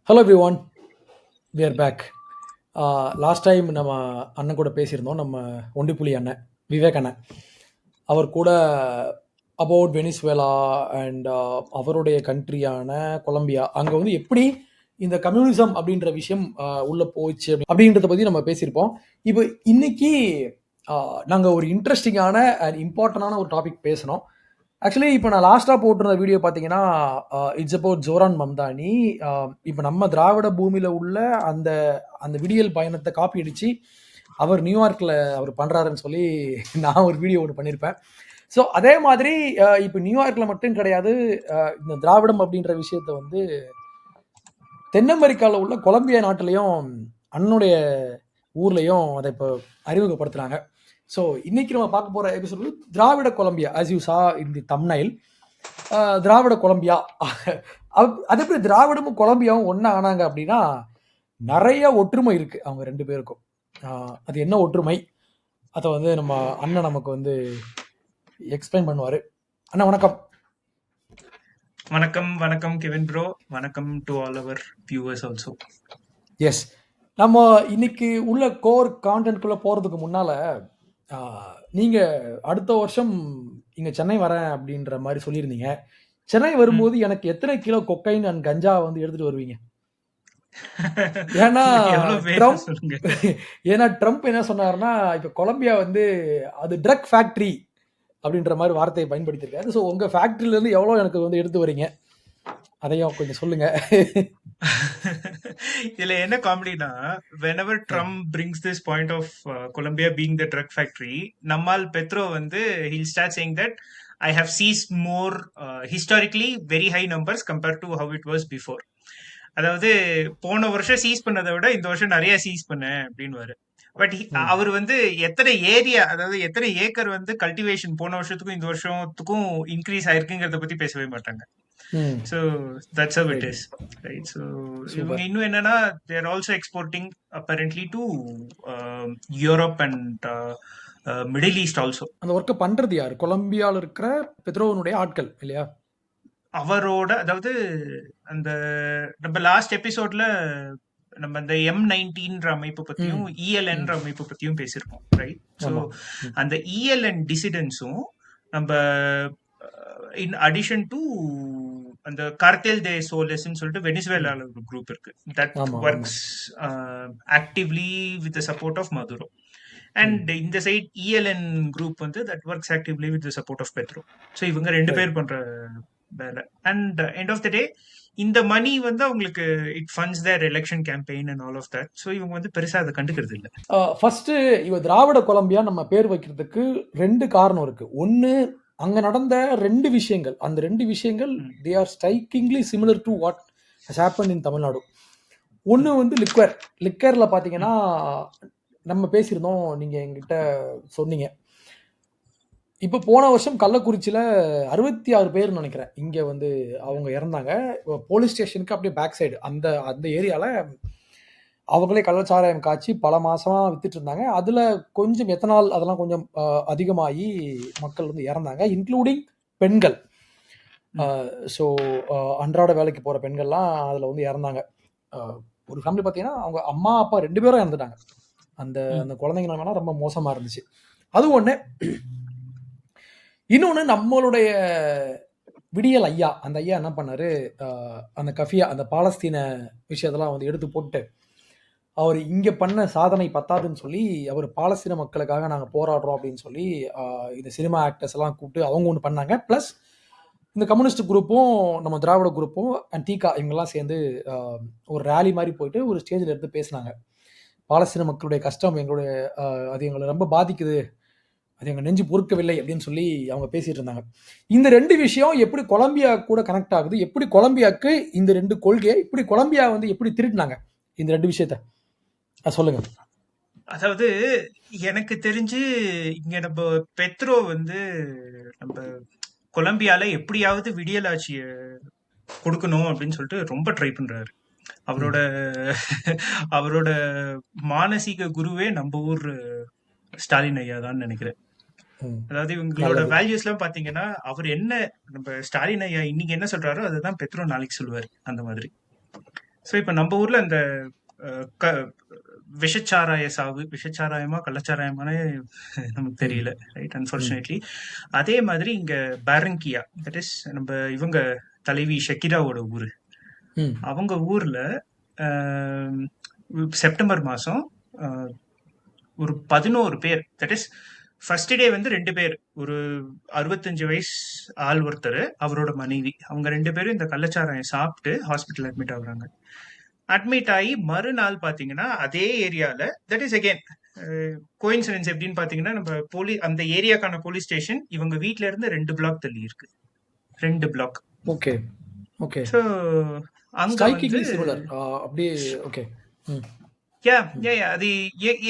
Hello everyone, we are back. Last time நம்ம அண்ணன் கூட பேசியிருந்தோம். நம்ம ஒண்டிப்புலி அண்ணன் விவேக் அண்ணன் அவர் கூட அபவுட் வெனிசுவேலா அண்ட் அவருடைய கண்ட்ரியான கொலம்பியா அங்கே வந்து எப்படி இந்த கம்யூனிசம் அப்படின்ற விஷயம் உள்ளே போச்சு அப்படின்றத பற்றி நம்ம பேசியிருப்போம். இப்போ இன்னைக்கு நாங்கள் ஒரு இன்ட்ரெஸ்டிங்கான அண்ட் இம்பார்ட்டண்டான ஒரு டாபிக் பேசணும். ஆக்சுவலி இப்போ நான் லாஸ்ட்டாக போட்டிருந்த வீடியோ பார்த்தீங்கன்னா இட்ஸ் அபவுட் ஜோரான் மம்தானி. இப்போ நம்ம திராவிட பூமியில் உள்ள அந்த அந்த விடியல் பயணத்தை காப்பி அடித்து அவர் நியூயார்க்கில் அவர் பண்ணுறாருன்னு சொல்லி நான் ஒரு வீடியோ ஒன்று பண்ணியிருப்பேன். ஸோ அதே மாதிரி இப்போ நியூயார்க்கில் மட்டும் கிடையாது, இந்த திராவிடம் அப்படின்ற விஷயத்த வந்து தென் அமெரிக்காவில் உள்ள கொலம்பியா நாட்டிலையும் அண்ணனுடைய ஊர்லேயும் அதை இப்போ அறிமுகப்படுத்துகிறாங்க. ஸோ இன்னைக்கு நம்ம பார்க்க போகிற எபிசோடு திராவிட Colombia, as you saw in the thumbnail. திராவிட கொலம்பியா அது எப்படி திராவிடமும் கொலம்பியாவும் ஒன்றா ஆனாங்க அப்படின்னா நிறைய ஒற்றுமை இருக்கு அவங்க ரெண்டு பேருக்கும். அது என்ன ஒற்றுமை அதை வந்து நம்ம அண்ணன் நமக்கு வந்து எக்ஸ்பிளைன் பண்ணுவாரு. அண்ணா வணக்கம். வணக்கம் வணக்கம் கெவின் ப்ரோ. வணக்கம் to all our viewers also. Yes, நம்ம இன்னைக்கு உள்ள கோர் கான்டென்ட்குள்ளே போகிறதுக்கு முன்னால் நீங்கள் அடுத்த வருஷம் இங்கே சென்னை வரேன் அப்படின்ற மாதிரி சொல்லியிருந்தீங்க. சென்னை வரும்போது எனக்கு எத்தனை கிலோ கொக்கைன் அண்ட் கஞ்சா வந்து எடுத்துகிட்டு வருவீங்க? ஏன்னா ட்ரம்ப் என்ன சொன்னார்னா, இப்போ கொலம்பியா வந்து அது ட்ரக் ஃபேக்ட்ரி அப்படின்ற மாதிரி வார்த்தையை பயன்படுத்தியிருக்காரு. ஸோ உங்கள் ஃபேக்ட்ரியிலேருந்து எவ்வளோ எனக்கு வந்து எடுத்து வரீங்க, அதையும் கொஞ்சம் சொல்லுங்க. இதுல என்ன காமெடினா, whenever Trump brings this point of Colombia being the drug factory, நம்மால் பெட்ரோ வந்து he'll start saying that I have seized more historically very high numbers compared to how it was before. அதாவது போன வருஷம் சீஸ் பண்ணதை விட இந்த வருஷம் நிறைய சீஸ் பண்ணேன் அப்படின்னு. பட் அவர் வந்து எத்தனை ஏரியா, அதாவது எத்தனை ஏக்கர் வந்து கல்டிவேஷன் போன வருஷத்துக்கும் இந்த வருஷத்துக்கும் இன்க்ரீஸ் ஆயிருக்குங்கிறத பத்தி பேசவே மாட்டாங்க. So that's how it is, right? So இவங்க இன்னும் என்னன்னா, they are also exporting apparently to Europe and Middle East also. அந்த ஒர்க்கை பண்றது யாரு? கொலம்பியாவில் இருக்கிற பெட்ரோனுடைய ஆட்கள் இல்லையா? அவரோட, அதாவது அந்த நம்ம லாஸ்ட் எபிசோட்ல நம்ம இந்த M19 அமைப்பு பத்தியும் ELN அமைப்பு பத்தியும் பேசியிருக்கோம், ரைட்? ஸோ அந்த ELN டிசிடென்ட்ஸும் நம்ம இன் அடிஷன் டு அந்த கார்டெல் தே சோலஸ்ன்னு சொல்லிட்டு வெனிசுவேலால ஒரு குரூப் இருக்கு, that works actively with the support of Maduro. And இந்த சைட் ELN குரூப் வந்து that works actively with the support of Petro. So இவங்க ரெண்டு பேர் பண்ற வேலை. And end of the day இந்த மணி வந்து அவங்களுக்கு it funds their election campaign and all of that. So இவங்க வந்து பெருசா அதை கண்டுக்கிறது இல்லை. ஃபர்ஸ்ட் இவ திராவிட கொலம்பியா நம்ம பேர் வைக்கிறதுக்கு ரெண்டு காரணம் இருக்கு. ஒன்னு, அங்க நடந்த ரெண்டு விஷயங்கள், அந்த ரெண்டு விஷயங்கள் they are strikingly similar to what has happened in Tamil Nadu. ஒன்று வந்து லிக்கரில் பார்த்தீங்கன்னா நம்ம பேசியிருந்தோம், நீங்கள் எங்கிட்ட சொன்னீங்க. இப்போ போன வருஷம் கள்ளக்குறிச்சியில் 66 பேர் நினைக்கிறேன் இங்கே வந்து அவங்க இறந்தாங்க. போலீஸ் ஸ்டேஷனுக்கு அப்படியே பேக் சைடு அந்த அந்த ஏரியாவில் அவங்களே கள்ளச்சாராயம் காய்ச்சி பல மாதமாக வித்துட்டு இருந்தாங்க. அதில் கொஞ்சம் எத்தனால் அதெல்லாம் கொஞ்சம் அதிகமாகி மக்கள் வந்து இறந்தாங்க, இன்க்ளூடிங் பெண்கள். ஸோ அன்றாட வேலைக்கு போகிற பெண்கள்லாம் அதில் வந்து இறந்தாங்க. ஒரு ஃபேமிலி பார்த்தீங்கன்னா அவங்க அம்மா அப்பா ரெண்டு பேரும் இறந்துட்டாங்க. அந்த அந்த குழந்தைங்க வேணால் ரொம்ப மோசமாக இருந்துச்சு. அது ஒன்று. இன்னொன்று, நம்மளுடைய விடியல் ஐயா, அந்த ஐயா என்ன பண்ணார், அந்த கஃபியா அந்த பாலஸ்தீன விஷயத்தெல்லாம் வந்து எடுத்து போட்டு அவர் இங்கே பண்ண சாதனை பத்தாதுன்னு சொல்லி அவர் பாலஸ்தீன மக்களுக்காக நாங்கள் போராடுறோம் அப்படின்னு சொல்லி இந்த சினிமா ஆக்டர்ஸ் எல்லாம் கூப்பிட்டு அவங்க ஒன்று பண்ணாங்க. ப்ளஸ் இந்த கம்யூனிஸ்ட் குரூப்பும் நம்ம திராவிட குரூப்பும் அண்ட் டீகா இவங்கெல்லாம் சேர்ந்து ஒரு ரேலி மாதிரி போயிட்டு ஒரு ஸ்டேஜில் எடுத்து பேசினாங்க. பாலஸ்தீன மக்களுடைய கஷ்டம் எங்களுடைய அது எங்களை ரொம்ப பாதிக்குது, அது எங்கள் நெஞ்சு பொறுக்கவில்லை அப்படின்னு சொல்லி அவங்க பேசிட்டு இருந்தாங்க. இந்த ரெண்டு விஷயம் எப்படி கொலம்பியா கூட கனெக்ட் ஆகுது, எப்படி கொலம்பியாவுக்கு இந்த ரெண்டு கொள்கையை இப்படி கொலம்பியா வந்து எப்படி திருட்டினாங்க, இந்த ரெண்டு விஷயத்த சொல்லுங்க. அதாவது எனக்கு தெரிஞ்சு இங்க நம்ம பெட்ரோ வந்து நம்ம கொலம்பியால எப்படியாவது விடியல் ஆட்சிய கொடுக்கணும் அப்படின்னு சொல்லிட்டு ரொம்ப ட்ரை பண்றாரு. அவரோட மானசீக குருவே நம்ம ஊர் ஸ்டாலின் ஐயா தான் நினைக்கிறேன். அதாவது இவங்களோட வேல்யூஸ் எல்லாம் பாத்தீங்கன்னா, அவர் என்ன நம்ம ஸ்டாலின் ஐயா இன்னைக்கு என்ன சொல்றாரோ அதுதான் பெட்ரோ நாளைக்கு சொல்லுவாரு, அந்த மாதிரி. ஸோ இப்போ நம்ம ஊர்ல அந்த விஷச்சாராய சாவு, விஷச்சாராயமா கள்ளச்சாராயமானே நமக்கு தெரியல, ரைட்? அன்பார்ச்சுனேட்லி அதே மாதிரி இங்க பாரங்கியா, தட் இஸ் நம்ம இவங்க தலைவி ஷக்கிராவோட ஊரு. அவங்க ஊர்ல செப்டம்பர் மாசம் ஒரு 11 பேர், தட் இஸ் ஃபர்ஸ்ட் டே வந்து 2 பேர், ஒரு 65 வயசு ஆள் ஒருத்தர், அவரோட மனைவி, அவங்க 2 பேரும் இந்த கள்ளச்சாராயம் சாப்பிட்டு ஹாஸ்பிட்டல் அட்மிட் ஆகுறாங்க. அட்மிட் ஆகி மறுநாள் பாத்தீங்கன்னா அதே ஏரியால, தட் இஸ் அகேன் கோயின்சிடன்ஸ் எப்படின்னு பாத்தீங்கன்னா, நம்ம அந்த ஏரியாக்கான போலீஸ் ஸ்டேஷன் இவங்க வீட்ல இருந்து 2 பிளாக் தள்ளி இருக்கு. 2 பிளாக். Okay okay. ஸோ அங்க வந்து ஸ்ட்ரைக்கிங்லி சிமிலர் அப்படியே. ஓகே. அது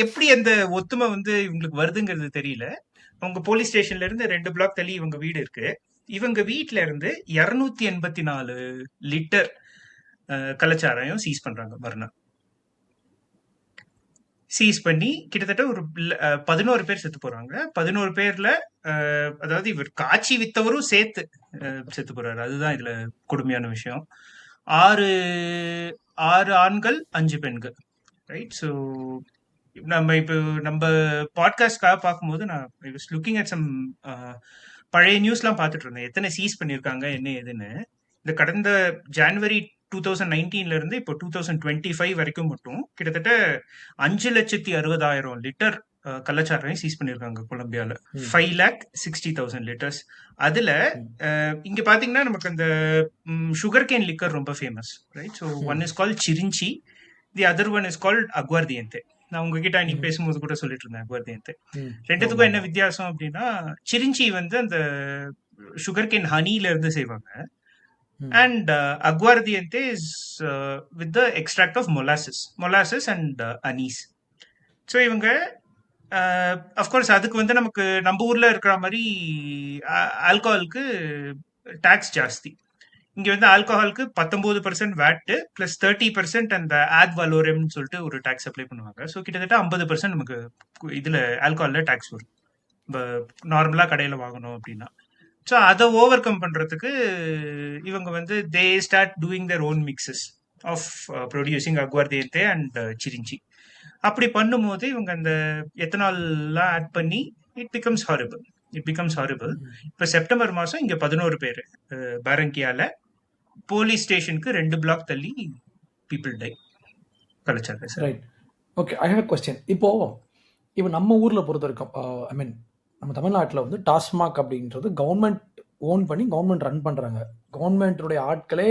எப்படி அந்த ஒத்துமை வந்து இவங்களுக்கு வருதுங்கிறது தெரியல. அவங்க போலீஸ் ஸ்டேஷன்ல இருந்து 2 பிளாக் தள்ளி இவங்க வீடு இருக்கு. இவங்க வீட்ல இருந்து 284 லிட்டர் கள்ளச்சாராயம் சீஸ் பண்றாங்க மறுநாள். சீஸ் பண்ணி கிட்டத்தட்ட ஒரு 11 பேர் செத்து போறாங்க. 11 பேர்ல அதாவது இவர் காட்சி வித்தவரும் சேர்த்து செத்து போறாரு. அதுதான் இதுல கொடுமையான விஷயம். 6 ஆண்கள் 5 பெண்கள், ரைட்? ஸோ நம்ம பாட்காஸ்ட்காக பார்க்கும்போது நான் லுக்கிங் அட் சம் பழைய நியூஸ்லாம் பார்த்துட்டு இருந்தேன், எத்தனை சீஸ் பண்ணியிருக்காங்க என்ன ஏதுன்னு. இந்த கடந்த ஜான்வரி 2019 இருந்து இப்போ 2025 வரைக்கும் மட்டும் கிட்டத்தட்ட 5,60,000 லிட்டர் கள்ளச்சாராயம் சீஸ் பண்ணிருக்காங்க கொலம்பியால. 5,60,000 லிட்டர்ஸ். அதுல இங்க பாத்தீங்கன்னா நமக்கு அந்த சுகர் கேன் லிக்கர் ரொம்ப famous, right? So one is called chirrinchi, the other one is called aguardiente. நான் உங்ககிட்ட அன்னைக்கு பேசும்போது கூட சொல்லிட்டு இருந்தேன் அக்வார்தியன்தே. ரெண்டுத்துக்கும் என்ன வித்தியாசம் அப்படின்னா, சிரிஞ்சி வந்து அந்த சுகர் கேன் ஹனில இருந்து செய்வாங்க, and aguardiente is with the extract of molasses and anise. So இவங்க அஃப்கோர்ஸ் அதுக்கு வந்து நமக்கு நம்ம ஊர்ல இருக்கிற மாதிரி ஆல்கஹாலுக்கு டாக்ஸ் ஜாஸ்தி. இங்க வந்து ஆல்கஹாலுக்கு 19% வேட்டு பிளஸ் 30% அந்த ஆட் வலோரம்னு சொல்லிட்டு ஒரு டாக்ஸ் அப்ளை பண்ணுவாங்க. ஸோ கிட்டத்தட்ட 50% நமக்கு இதுல ஆல்கஹால்ல டாக்ஸ் வரும், நார்மலா கடையில வாங்கணும் அப்படின்னா. ஸோ அதை ஓவர் கம் பண்றதுக்கு இவங்க வந்து they start doing their own mixes of producing aguardiente and chirrinchi. அப்படி பண்ணும்போது இவங்க அந்த எத்தனால்லாம் ஆட் பண்ணி இட் பிகம்ஸ் ஹாரிபிள். இப்போ செப்டம்பர் மாசம் இங்க 11 பேர் பாரங்கியால போலீஸ் ஸ்டேஷனுக்கு 2 பிளாக் தள்ளி பீப்புள் டை கலச்சாங்க. Right. Okay, I have a question. இப்போ நம்ம ஊர்ல பொறுத்த வரைக்கும், ஐ மீன் நம்ம தமிழ்நாட்டில் வந்து டாஸ்மாக் அப்படின்றது கவர்மெண்ட் ஓன் பண்ணி கவர்மெண்ட் ரன் பண்ணுறாங்க. கவர்மெண்ட்டுடைய ஆட்களே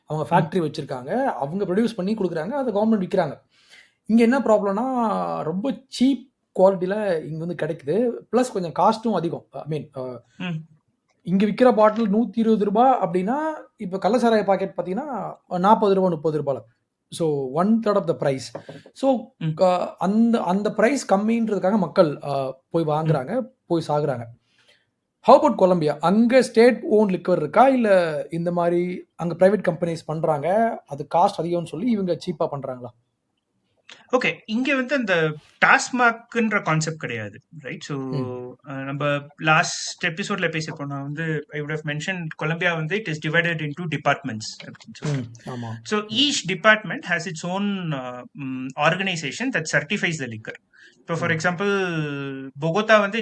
அவங்க ஃபேக்ட்ரி வச்சுருக்காங்க, அவங்க ப்ரொடியூஸ் பண்ணி கொடுக்குறாங்க, அதை கவர்மெண்ட் விற்கிறாங்க. இங்கே என்ன ப்ராப்ளம்னா, ரொம்ப சீப் குவாலிட்டியில் இங்கே வந்து கிடைக்குது, ப்ளஸ் கொஞ்சம் காஸ்ட்டும் அதிகம். ஐ மீன் இங்கே விற்கிற பாட்டில் 120 ரூபா அப்படின்னா, இப்போ கள்ளசாராய பாக்கெட் பார்த்தீங்கன்னா 40 ரூபா 30 ரூபாயில். So 1/3 of the price. So அந்த ப்ரைஸ் கம்மின்றதுக்காக மக்கள் போய் வாங்குறாங்க, போய் சாகுறாங்க. How about Colombia? அங்கே ஸ்டேட் ஓன் லிக்கர் இருக்கா, இல்லை இந்த மாதிரி அங்கே ப்ரைவேட் கம்பெனிஸ் பண்ணுறாங்க, அது காஸ்ட் அதிகம்னு சொல்லி இவங்க சீப்பாக பண்ணுறாங்களா? ஓகே, இங்க வந்து அந்த டாஸ்மாக்ன்ற கான்செப்ட் கிடையாது, ரைட்? ஸோ நம்ம லாஸ்ட் எபிசோட்ல பேசிப்போம், நான் வந்து I would have mention Colombia வந்து it is divided into departments அப்படின்னு சொல்லி. So each department has its own organisation that certifies the liquor. இப்போ ஃபார் எக்ஸாம்பிள் பொகோத்தா வந்து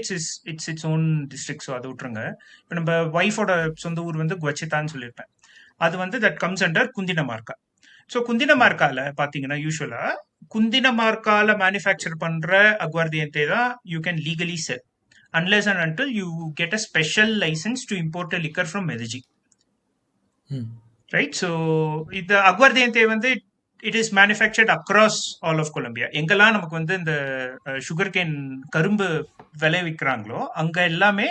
இட்ஸ் ஓன் டிஸ்ட்ரிக்ட், ஸோ அதை விட்டுருங்க. இப்போ நம்ம ஒய்ஃபோட சொந்த ஊர் வந்து குவச்சித்தான்னு சொல்லியிருப்பேன், அது வந்து தட் கம்ஸ் அண்டர் குந்தினமார்க்கா. ஸோ குந்தினமார்க்கால பார்த்தீங்கன்னா யூஸ்வலா குந்தினமார்க்கால மேனுஃபேக்சர் பண்ற அக்வார்தியன்தே தான் you can legally sell, unless and until you get a special licence to import a liquor from Medellin, right? So இந்த அக்வார்தியன்தே வந்து it is manufactured across all of Colombia. எங்கெல்லாம் நமக்கு வந்து இந்த சுகர் கேன் கரும்பு விளைவிக்கிறாங்களோ அங்க எல்லாமே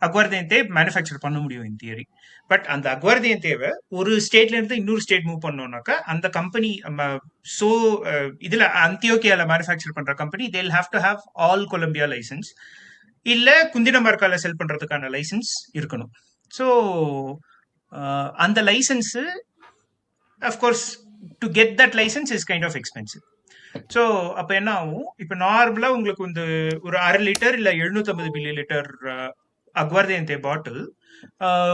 அக்வார்தியன்தே மேனுஃபேக்சர் பண்ண முடியும் இன் தியரி. பட் அந்த அக்வார்தியன்தேவை ஒரு ஸ்டேட்ல இருந்து இன்னொரு ஸ்டேட் மூவ் பண்ணோம்னாக்கா அந்த கம்பெனி இதுல அந்தியோக்கியால மேனுஃபேக்சர் பண்ற company they'll have to have all Colombia license, இல்ல குந்தினமார்க்கால செல் பண்றதுக்கான லைசன்ஸ் இருக்கணும். ஸோ அந்த license of course to get that license is kind of expensive. So அப்போ என்ன ஆகும், இப்போ நார்மலாக உங்களுக்கு வந்து ஒரு 1/2 லிட்டர் இல்லை 750 மில்லி லிட்டர் அக்வார்தியன்தே பாட்டில்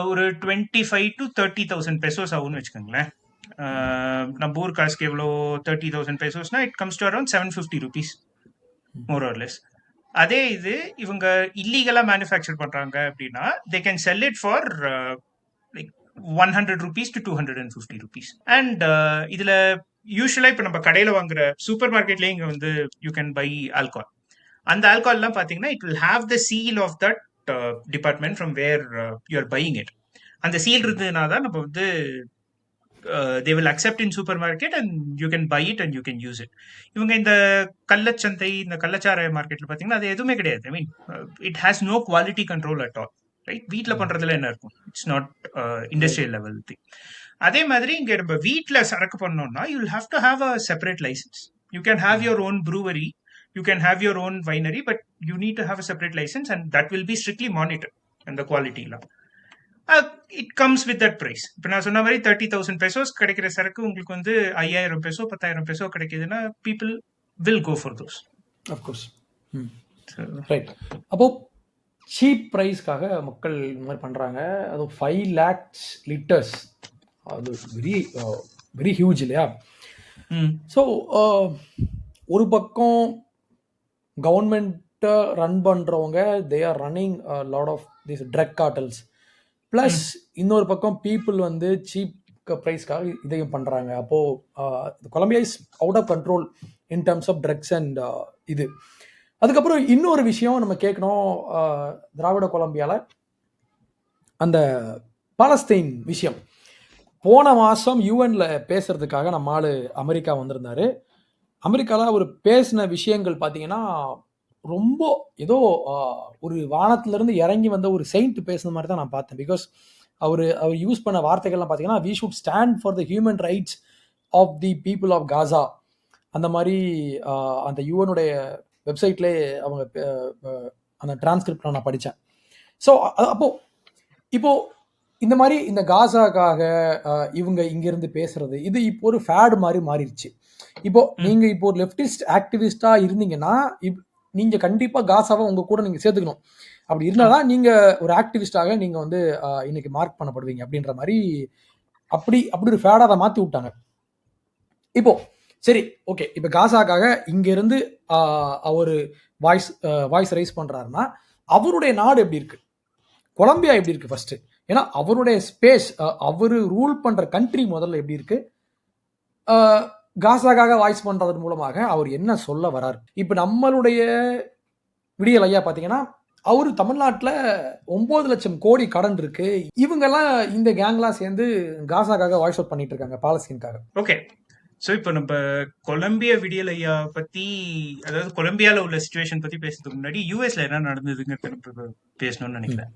ஒரு 25,000 to 30,000 பெசோஸ் ஆகும்னு வச்சுக்கோங்களேன். நம்ம ஊர் காசுக்கு எவ்வளோ 30,000 pesos it comes to around 750 rupees more or less. அதே இது இவங்க இல்லீகலா மேனுஃபேக்சர் பண்றாங்க அப்படின்னா they can sell it for like 100 rupees to 250 rupees. And இதுல யூஸ்வலா இப்ப நம்ம கடையில வாங்குற சூப்பர் மார்க்கெட்லயே இங்க வந்து யூ கேன் பை ஆல்கஹால். அந்த ஆல்கஹால் எல்லாம் பாத்தீங்கன்னா it will have the seal of that department from where you are buying it. அந்த சீல் இருந்ததுனா தான் நம்ம வந்து they will accept in supermarket and you can buy it and you can use it. இவங்க இந்த கள்ளச்சந்தை இந்த கள்ளச்சாராய மார்க்கெட்ல பாத்தீங்கன்னா அது எதுவுமே கிடையாது. I mean it has no quality control at all, right? வீட்ல பண்றதுல என்ன இருக்கும், it's not industrial level thing. அதே மாதிரி இங்க நம்ம வீட்ல சரக்கு பண்ணோம்னா you will have to have a separate licence. You can have your own brewery, you can have your own winery, but you need to have a separate licence and that will be strictly monitor. அந்த குவாலிட்டிலாம் it comes with that price. இப்போ நான் சொன்ன மாதிரி 30,000 pesos கிடைக்கிற சரக்கு உங்களுக்கு வந்து 5,000 peso 10,000 peso கிடைக்குதுன்னா people will go for those. Of course. Right. அப்போ சீப் ப்ரைஸ்க்காக மக்கள் இந்த மாதிரி பண்ணுறாங்க. அது 5 lakhs liters, அது வெரி வெரி ஹியூஜ் இல்லையா? ஸோ ஒரு பக்கம் கவர்மெண்ட்டை ரன் பண்ணுறவங்க they are running lot of this drug cartels, plus இன்னொரு பக்கம் பீப்புள் வந்து சீப் ப்ரைஸ்க்காக இதையும் பண்ணுறாங்க. அப்போது Colombia is out of control in terms of drugs and இது. அதுக்கப்புறம் இன்னொரு விஷயம் நம்ம கேட்கணும், திராவிட கொலம்பியாவில் அந்த பாலஸ்தீன் விஷயம். போன மாதம் யூஎனில் பேசுறதுக்காக நம்ம ஆள் அமெரிக்கா வந்திருந்தார். அமெரிக்காவில் அவர் பேசின விஷயங்கள் பார்த்தீங்கன்னா ரொம்ப ஏதோ ஒரு வானத்திலிருந்து இறங்கி வந்த ஒரு செயின்ட் பேசுன மாதிரி தான் நான் பார்த்தேன். பிகாஸ் அவர் யூஸ் பண்ண வார்த்தைகள்லாம் பார்த்தீங்கன்னா we should stand for the human rights of the people of Gaza. அந்த மாதிரி அந்த யூஎனுடைய வெப்சைட்லேயே அவங்க அந்த டிரான்ஸ்கிரிப்டில் நான் படித்தேன். ஸோ இப்போது இந்த மாதிரி இந்த காசாக்காக இவங்க இங்கேருந்து பேசுறது இது இப்போ ஒரு ஃபேடு மாதிரி மாறிடுச்சு. இப்போது நீங்கள் இப்போ ஒரு லெஃப்டிஸ்ட் ஆக்டிவிஸ்டாக இருந்தீங்கன்னா நீங்கள் கண்டிப்பாக காசாவை உங்கள் கூட நீங்கள் சேர்த்துக்கணும். அப்படி இருந்தால் தான் நீங்கள் ஒரு ஆக்டிவிஸ்டாக நீங்கள் வந்து இன்னைக்கு மார்க் பண்ணப்படுவீங்க அப்படின்ற மாதிரி அப்படி ஒரு ஃபேடாக அதை மாற்றி விட்டாங்க. இப்போது சரி, ஓகே, இப்போ காசாக்காக இங்கேருந்து அவர் வாய்ஸ் ரைஸ் பண்ணுறாருன்னா அவருடைய நாடு எப்படி இருக்குது, கொலம்பியா எப்படி இருக்குது ஃபஸ்ட்டு? ஏன்னா அவருடைய ஸ்பேஸ், அவர் ரூல் பண்ணுற கண்ட்ரி முதல்ல எப்படி இருக்குது, காசாக்காக வாய்ஸ் பண்ணுறதன் மூலமாக அவர் என்ன சொல்ல வரார்? இப்போ நம்மளுடைய விடியல் ஐயா பார்த்தீங்கன்னா அவர் தமிழ்நாட்டில் 9 லட்சம் கோடி கடன் இருக்கு. இவங்கெல்லாம் இந்த கேங்லாம் சேர்ந்து காசாக்காக வாய்ஸ் அவுட் பண்ணிட்டு இருக்காங்க, பாலஸ்தீனுக்காக. ஓகே, ஸோ இப்போ நம்ம கொலம்பியா விடியல் ஐயா பற்றி, அதாவது கொலம்பியாவில் உள்ள சுச்சுவேஷன் பற்றி பேசுறதுக்கு முன்னாடி யூஎஸ்ல என்ன நடந்ததுங்கிறது பேசணும்னு நினைக்கிறேன்.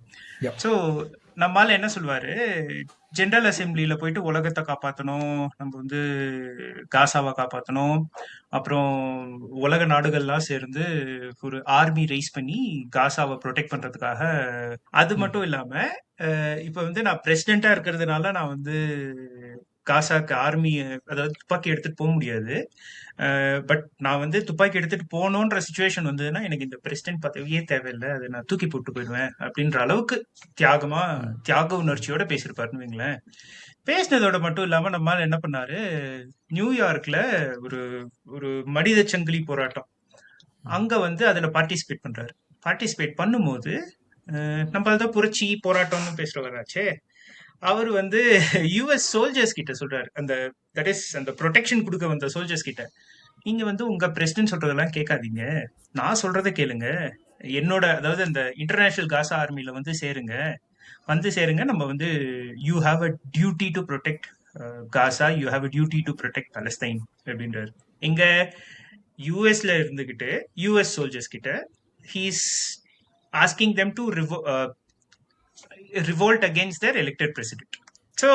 ஸோ நம்மளால என்ன சொல்லுவாரு, ஜெனரல் அசெம்பிளியில போயிட்டு உலகத்தை காப்பாற்றணும், நம்ம வந்து காசாவை காப்பாற்றணும், அப்புறம் உலக நாடுகள்லாம் சேர்ந்து ஒரு ஆர்மி ரைஸ் பண்ணி காசாவை ப்ரொடெக்ட் பண்றதுக்காக. அது மட்டும் இல்லாம இப்ப வந்து நான் பிரசிடென்டா இருக்கிறதுனால நான் வந்து காசாக்கு ஆர்மி, அதாவது துப்பாக்கி எடுத்துட்டு போக முடியாது, பட் நான் வந்து துப்பாக்கி எடுத்துட்டு போகணுன்ற சுச்சுவேஷன் வந்ததுன்னா எனக்கு இந்த பிரசிடென்ட் பதவியே தேவையில்லை, அதை நான் தூக்கி போட்டு போயிடுவேன் அப்படின்ற அளவுக்கு தியாக உணர்ச்சியோட பேசியிருப்பாருன்னு வைங்களேன். பேசினதோட மட்டும் இல்லாம நம்மால என்ன பண்ணாரு, நியூயார்க்ல ஒரு மனித சங்கிலி போராட்டம், அங்க வந்து அதுல பார்ட்டிசிபேட் பண்றாரு. பார்ட்டிசிபேட் பண்ணும்போது நம்மளதான் புரட்சி போராட்டம்னு பேசுறவராச்சே, அவர் வந்து யூஎஸ் சோல்ஜர்ஸ் கிட்ட சொல்றாரு, அந்த ப்ரொடெக்ஷன் கொடுக்க வந்த சோல்ஜர்ஸ் கிட்ட, நீங்க வந்து உங்க பிரசிடென்ட் சொல்றதெல்லாம் கேட்காதீங்க, நான் சொல்றதை கேளுங்க, என்னோட, அதாவது அந்த இன்டர்நேஷனல் காசா ஆர்மில வந்து சேருங்க, நம்ம வந்து you have a duty to protect Gaza, you have a duty to protect Palestine அப்படின்றாரு. இங்க யூஎஸ்ல இருந்துகிட்டு யூஎஸ் சோல்ஜர்ஸ் கிட்ட he's asking them to revolt against their elected president. So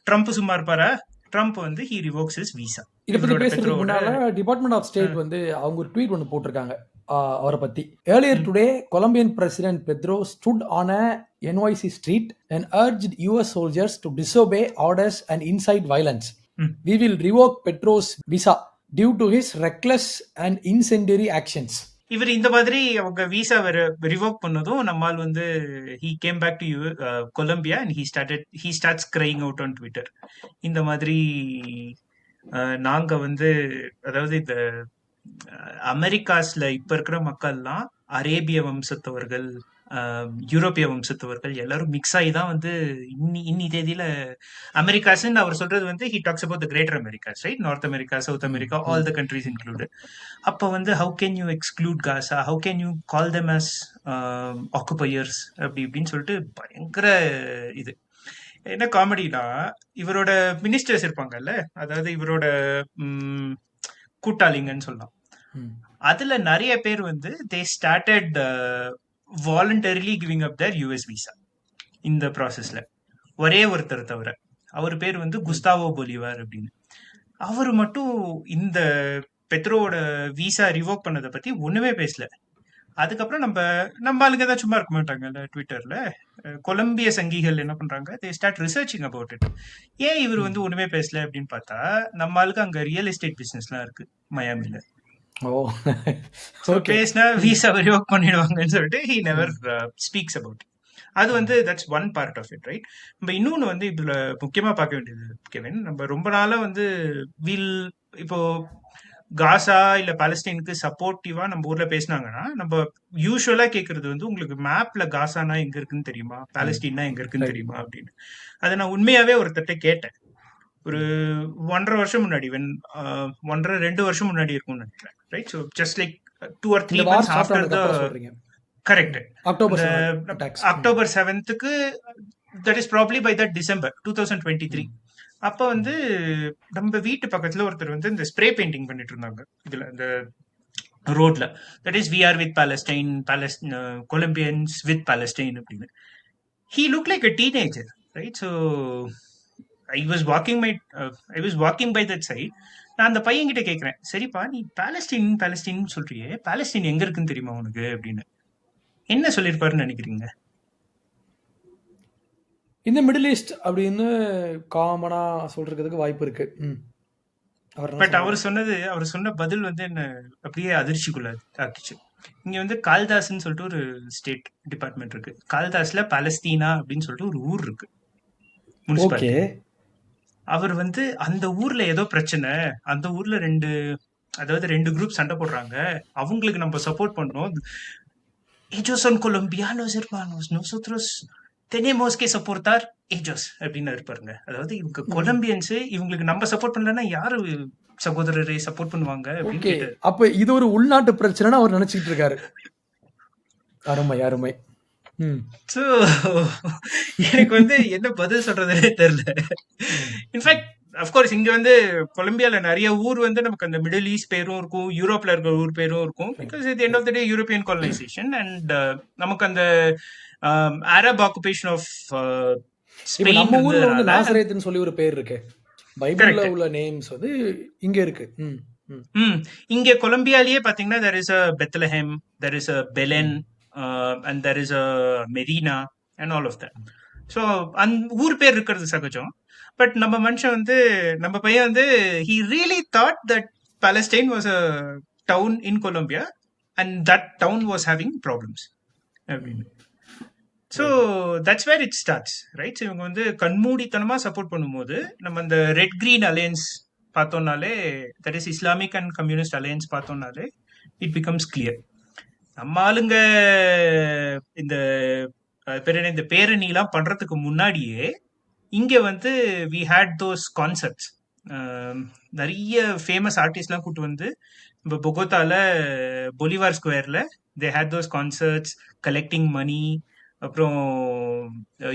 Trump சும்மா இருப்பாரா? ட்ரம்ப் வந்து he revokes his visa. இதை பத்தி பேசுறதுக்கு முன்னால டிபார்ட்மெண்ட் ஆஃப் ஸ்டேட் வந்து அவங்க ஒரு ட்வீட் ஒன்று போட்டிருக்காங்க அவரை பத்தி. Earlier today, Colombian President Pedro stood on a NYC street and urged US soldiers to disobey orders and incite violence. We will revoke Pedro's visa due to his reckless and incendiary actions. இவர் இந்த மாதிரி அவங்க visa revoke பண்ணதும் நம்மால் வந்து he came back to Colombia and he starts crying out on Twitter. இந்த மாதிரி நாங்க வந்து அதாவது இந்த அமெரிக்காஸ்ல இப்ப இருக்கிற மக்கள்லாம் அரேபிய வம்சத்தவர்கள், யூரோப்பிய வம்சத்தவர்கள் எல்லாரும் மிக்ஸ் ஆகி தான் வந்து இன்னி தேதியில அமெரிக்காஸ்ன்னு அவர் சொல்றது வந்து he talks about the greater Americas, right? North America, south America, all the countries included. அப்ப வந்து how can you exclude Gaza? How can you call them as occupiers? அப்படி இப்படின்னு சொல்லிட்டு பயங்கர இது. என்ன காமெடினா, இவரோட மினிஸ்டர்ஸ் இருப்பாங்கல்ல, அதாவது இவரோட கூட்டாளிங்கன்னு சொல்லலாம். அதுல நிறைய பேர் வந்து they started voluntarily giving up their US visa இந்த ப்ராசஸ்ல. ஒரே ஒருத்தர் தவிர, அவர் பேர் வந்து குஸ்தாவோ பொலிவார் அப்படின்னு. அவர் மட்டும் இந்த பெட்ரோவோட விசா ரிவோக் பண்ணதை பத்தி ஒண்ணுமே பேசல. அதுக்கப்புறம் நம்ம ஆளுங்க தான் சும்மா இருக்க மாட்டாங்கல்ல ட்விட்டர்ல. கொலம்பிய சங்கிகள் என்ன பண்றாங்க, they start researching about it. ஏன் இவர் வந்து ஒண்ணுமே பேசல அப்படின்னு பார்த்தா, நம்ம ஆளுக்கு அங்க ரியல் எஸ்டேட் பிசினஸ்லாம் இருக்கு மயாமில. பேசினா விசா ரிவோக் பண்ணிடுவாங்கன்னு சொல்லிட்டு he never speaks about it. அது வந்து that's one part of it, right? நம்ம இன்னொன்னு வந்து இதுல முக்கியமா பார்க்க வேண்டியது கெவின், நம்ம ரொம்ப நாளா வந்து இப்போ காசா இல்ல பாலஸ்தீனுக்கு சப்போர்ட்டிவா நம்ம ஊர்ல பேசினாங்கன்னா, நம்ம யூஸ்வலா கேக்குறது வந்து உங்களுக்கு மேப்ல காசானா எங்க இருக்குன்னு தெரியுமா, பாலஸ்தீனா எங்க இருக்குன்னு தெரியுமா அப்படின்னு. அதை நான் உண்மையாவே ஒருத்தட்ட கேட்டேன் ஒரு 1.5 வருஷம் முன்னாடி, 2 வருஷம் முன்னாடி இருக்கும்னு நினைக்கிறேன், right? So just like 2 or 3 months after the correct October 7th, that is probably by that December 2023. அப்ப வந்து நம்ம வீட்டு பக்கத்துல ஒருத்தர் வந்து இந்த ஸ்ப்ரே பெயிண்டிங் பண்ணிட்டு இருந்தாங்க இதுல இந்த ரோட்ல. That is we are with Palestine, Colombians with Palestine அப்படின்னு. He look like a teenager, right? So I was walking by that side. நான் அந்த பையன் கிட்ட கேட்கிறேன், சரிப்பா நீ பாலஸ்தீன் சொல்றியே, பாலஸ்தீன் எங்க இருக்குன்னு தெரியுமா உனக்கு அப்படின்னு. என்ன சொல்லியிருப்பாருன்னு நினைக்கிறீங்க? இந்த மிடில் ஈஸ்ட் அப்படின்னு காமனா சொல்றதுக்கு வாய்ப்பு இருக்கு. பட் அவர் சொன்ன பதில் வந்து என்ன அப்படியே அதிர்ச்சிக்குள்ள ஆக்கிச்சு. இங்க வந்து கால்தாஸ்ன்னு சொல்லிட்டு ஒரு ஸ்டேட் டிபார்ட்மெண்ட் இருக்கு. கால்தாஸ்ல பாலஸ்தீனா அப்படின்னு சொல்லிட்டு ஒரு ஊர் இருக்கு, முனிசிபாலிட்டி. அவர் வந்து அந்த ஊர்ல ஏதோ பிரச்சனை, அந்த ஊர்ல ரெண்டு குரூப் சண்டை போடுறாங்க, அவங்களுக்கு நம்ம சப்போர்ட் பண்றோம். Ellos son colombianos, hermanos. Nosotros tenemos que soportar ellos அப்படின்னு இருப்பாருங்க. அதாவது இவங்க கொலம்பியன்ஸ், இவங்களுக்கு நம்ம சப்போர்ட் பண்ணலன்னா யாரு சகோதரரை சப்போர்ட் பண்ணுவாங்க அப்படின்னு. அப்ப இது ஒரு உள்நாட்டு பிரச்சனை அவர் நினைச்சிட்டு இருக்காரு. அருமை. சோ எனக்கு வந்து என்ன பதில் சொல்றதுன்னே தெரியல. இன்ஃபேக்ட் அஃப்கோர்ஸ் இங்க வந்து கொலம்பியால நிறைய ஊர் வந்து நமக்கு அந்த மிடில் ஈஸ்ட் பேரும் இருக்கும், யூரோப்ல இருக்கிற ஊர் பேரும் இருக்கும். Because it end of the day European colonisation and நமக்கு அந்த அரப் ஆக்குபேஷன் ஆஃப் ஸ்பெயின். நம்ம ஊர்ல வந்து நாசரேத்னு சொல்லி ஒரு பேர் இருக்கு, பைபிள்ல உள்ள நேம்ஸ் வந்து இங்க இருக்கு. இங்க கொலம்பியாலேயே பாத்தீங்கன்னா there is a Bethlehem, there is a Belen, and there is a Medina and all of that. So அந்த ஊர் பேர் இருக்கிறது சகஜம். பட் நம்ம பையன் வந்து he really thought that Palestine was a town in Colombia and that town was having problems அப்படின்னு. So that's where it starts, right? இவங்க வந்து கண்மூடித்தனமா சப்போர்ட் பண்ணும்போது நம்ம அந்த ரெட் கிரீன் அலையன்ஸ் பார்த்தோம்னாலே, that is Islamic and communist alliance பார்த்தோம்னாலே it becomes clear. நம்ம ஆளுங்க இந்த பேரணிலாம் பண்றதுக்கு முன்னாடியே இங்க வந்து வி ஹேட் தோஸ் கான்சர்ட்ஸ். நிறைய ஃபேமஸ் ஆர்டிஸ்ட்லாம் கூட்டு வந்து இப்போ பொகோத்தால பொலிவார் ஸ்கொயர்ல they had those concerts collecting money. அப்புறம்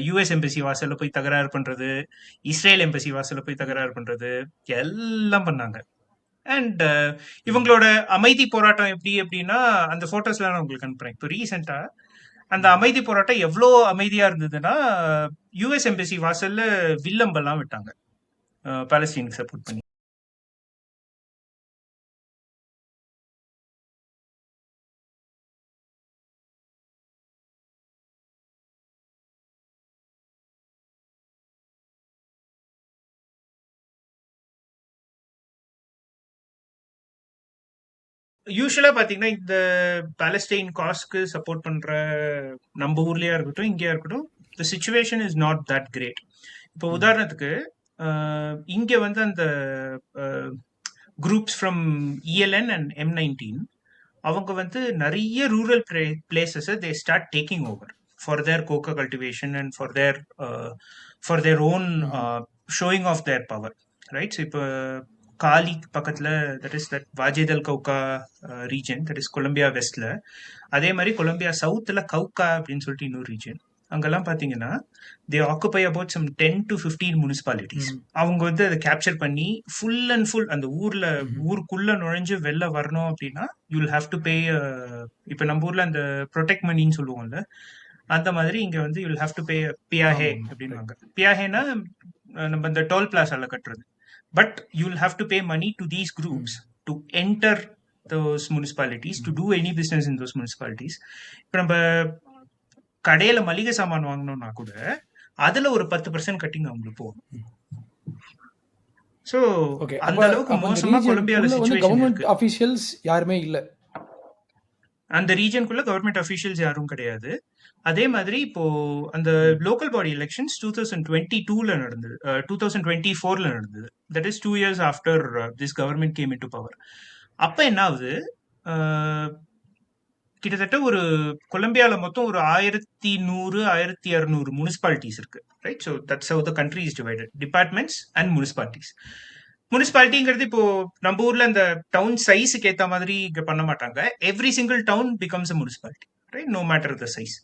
யூஎஸ் எம்பசி வாசல்ல போய் தகராறு பண்றது, இஸ்ரேல் எம்பசி வாசல்ல போய் தகராறு பண்றது, எல்லாம் பண்ணாங்க. அண்ட் இவங்களோட அமைதி போராட்டம் எப்படி அப்படின்னா, அந்த போட்டோஸ்லாம் நான் உங்களுக்கு அனுப்புறேன். இப்போ ரீசெண்டா அந்த அமைதி போராட்டம் எவ்வளோ அமைதியா இருந்ததுன்னா, யூஎஸ் எம்பசி வாசல்ல வில்லம்பெல்லாம் விட்டாங்க பாலஸ்தீனுக்கு சப்போர்ட் பண்ணி. யூசுவலா பாத்தீங்கன்னா இந்த பாலஸ்டைன் காஸ்க்கு சப்போர்ட் பண்ற நம்ம ஊர்லயா இருக்கட்டும் இங்கேயா இருக்கட்டும் the situation is not that great. இப்போ உதாரணத்துக்கு இங்க வந்து அந்த குரூப்ஸ் ஃப்ரம் இஎல்என் அண்ட் M19 அவங்க வந்து நிறைய rural places they start taking over for their coca cultivation and for their own showing of their power right. So இப்போ காலி பக்கத்துல that is that Valle del Cauca region, that is Colombia வெஸ்ட்ல. அதே மாதிரி Colombia சவுத்துல கவுக்கா அப்படின்னு சொல்லிட்டு இன்னொரு region. அங்கெல்லாம் பாத்தீங்கன்னா they occupy about some 10 to 15 municipalities. அவங்க வந்து அதை கேப்சர் பண்ணி ஃபுல் அண்ட் ஃபுல் அந்த ஊருக்குள்ள நுழைஞ்சு வெளில வரணும் அப்படின்னா யூல் ஹாவ் டு பே. இப்ப நம்ம ஊர்ல அந்த ப்ரொடெக்ட் மணின்னு சொல்லுவோம்ல, அந்த மாதிரி இங்க வந்து யூல் ஹாவ் டு பே பியாஹே அப்படின்வாங்க. பியாஹேனா நம்ம இந்த டோல் பிளாசால கட்டுறது. But you'll have to pay money to these groups to enter those municipalities, to do any business in those municipalities. இப்போ நம்ம கடையில மளிகை சாமான் வாங்கணும்னா கூட அதுல ஒரு 10% கட்டிங் அவங்களுக்கு போகும். சோ அந்த அளவுக்கு மோசமா கொலம்பியால சிச்சுவேஷன் கவர்மெண்ட் ஆபீஷியல்ஸ் யாருமே இல்ல. அந்த ரீஜனுக்குள்ள கவர்மெண்ட் அஃபீஷியல்ஸ் யாரும் கிடையாது. அதே மாதிரி இப்போ அந்த லோக்கல் பாடி எலெக்ஷன்ஸ் 2022ல நடந்தது, 2024ல நடந்தது. That is 2 years after this government game into power. அப்ப என்ன ஆகுது, கிட்டத்தட்ட ஒரு கொலம்பியால மொத்தம் ஒரு 1100 1200 முனிசிபாலிட்டிஸ் இருக்கு right. So that's how the country is divided, departments and municipalities. முனிசிபாலிட்டிங்கிறது இப்போ நம்ம ஊர்ல இந்த டவுன் சைஸுக்கு ஏத்த மாதிரி இங்க பண்ண மாட்டாங்க. Every single town becomes a municipality right, no matter the size.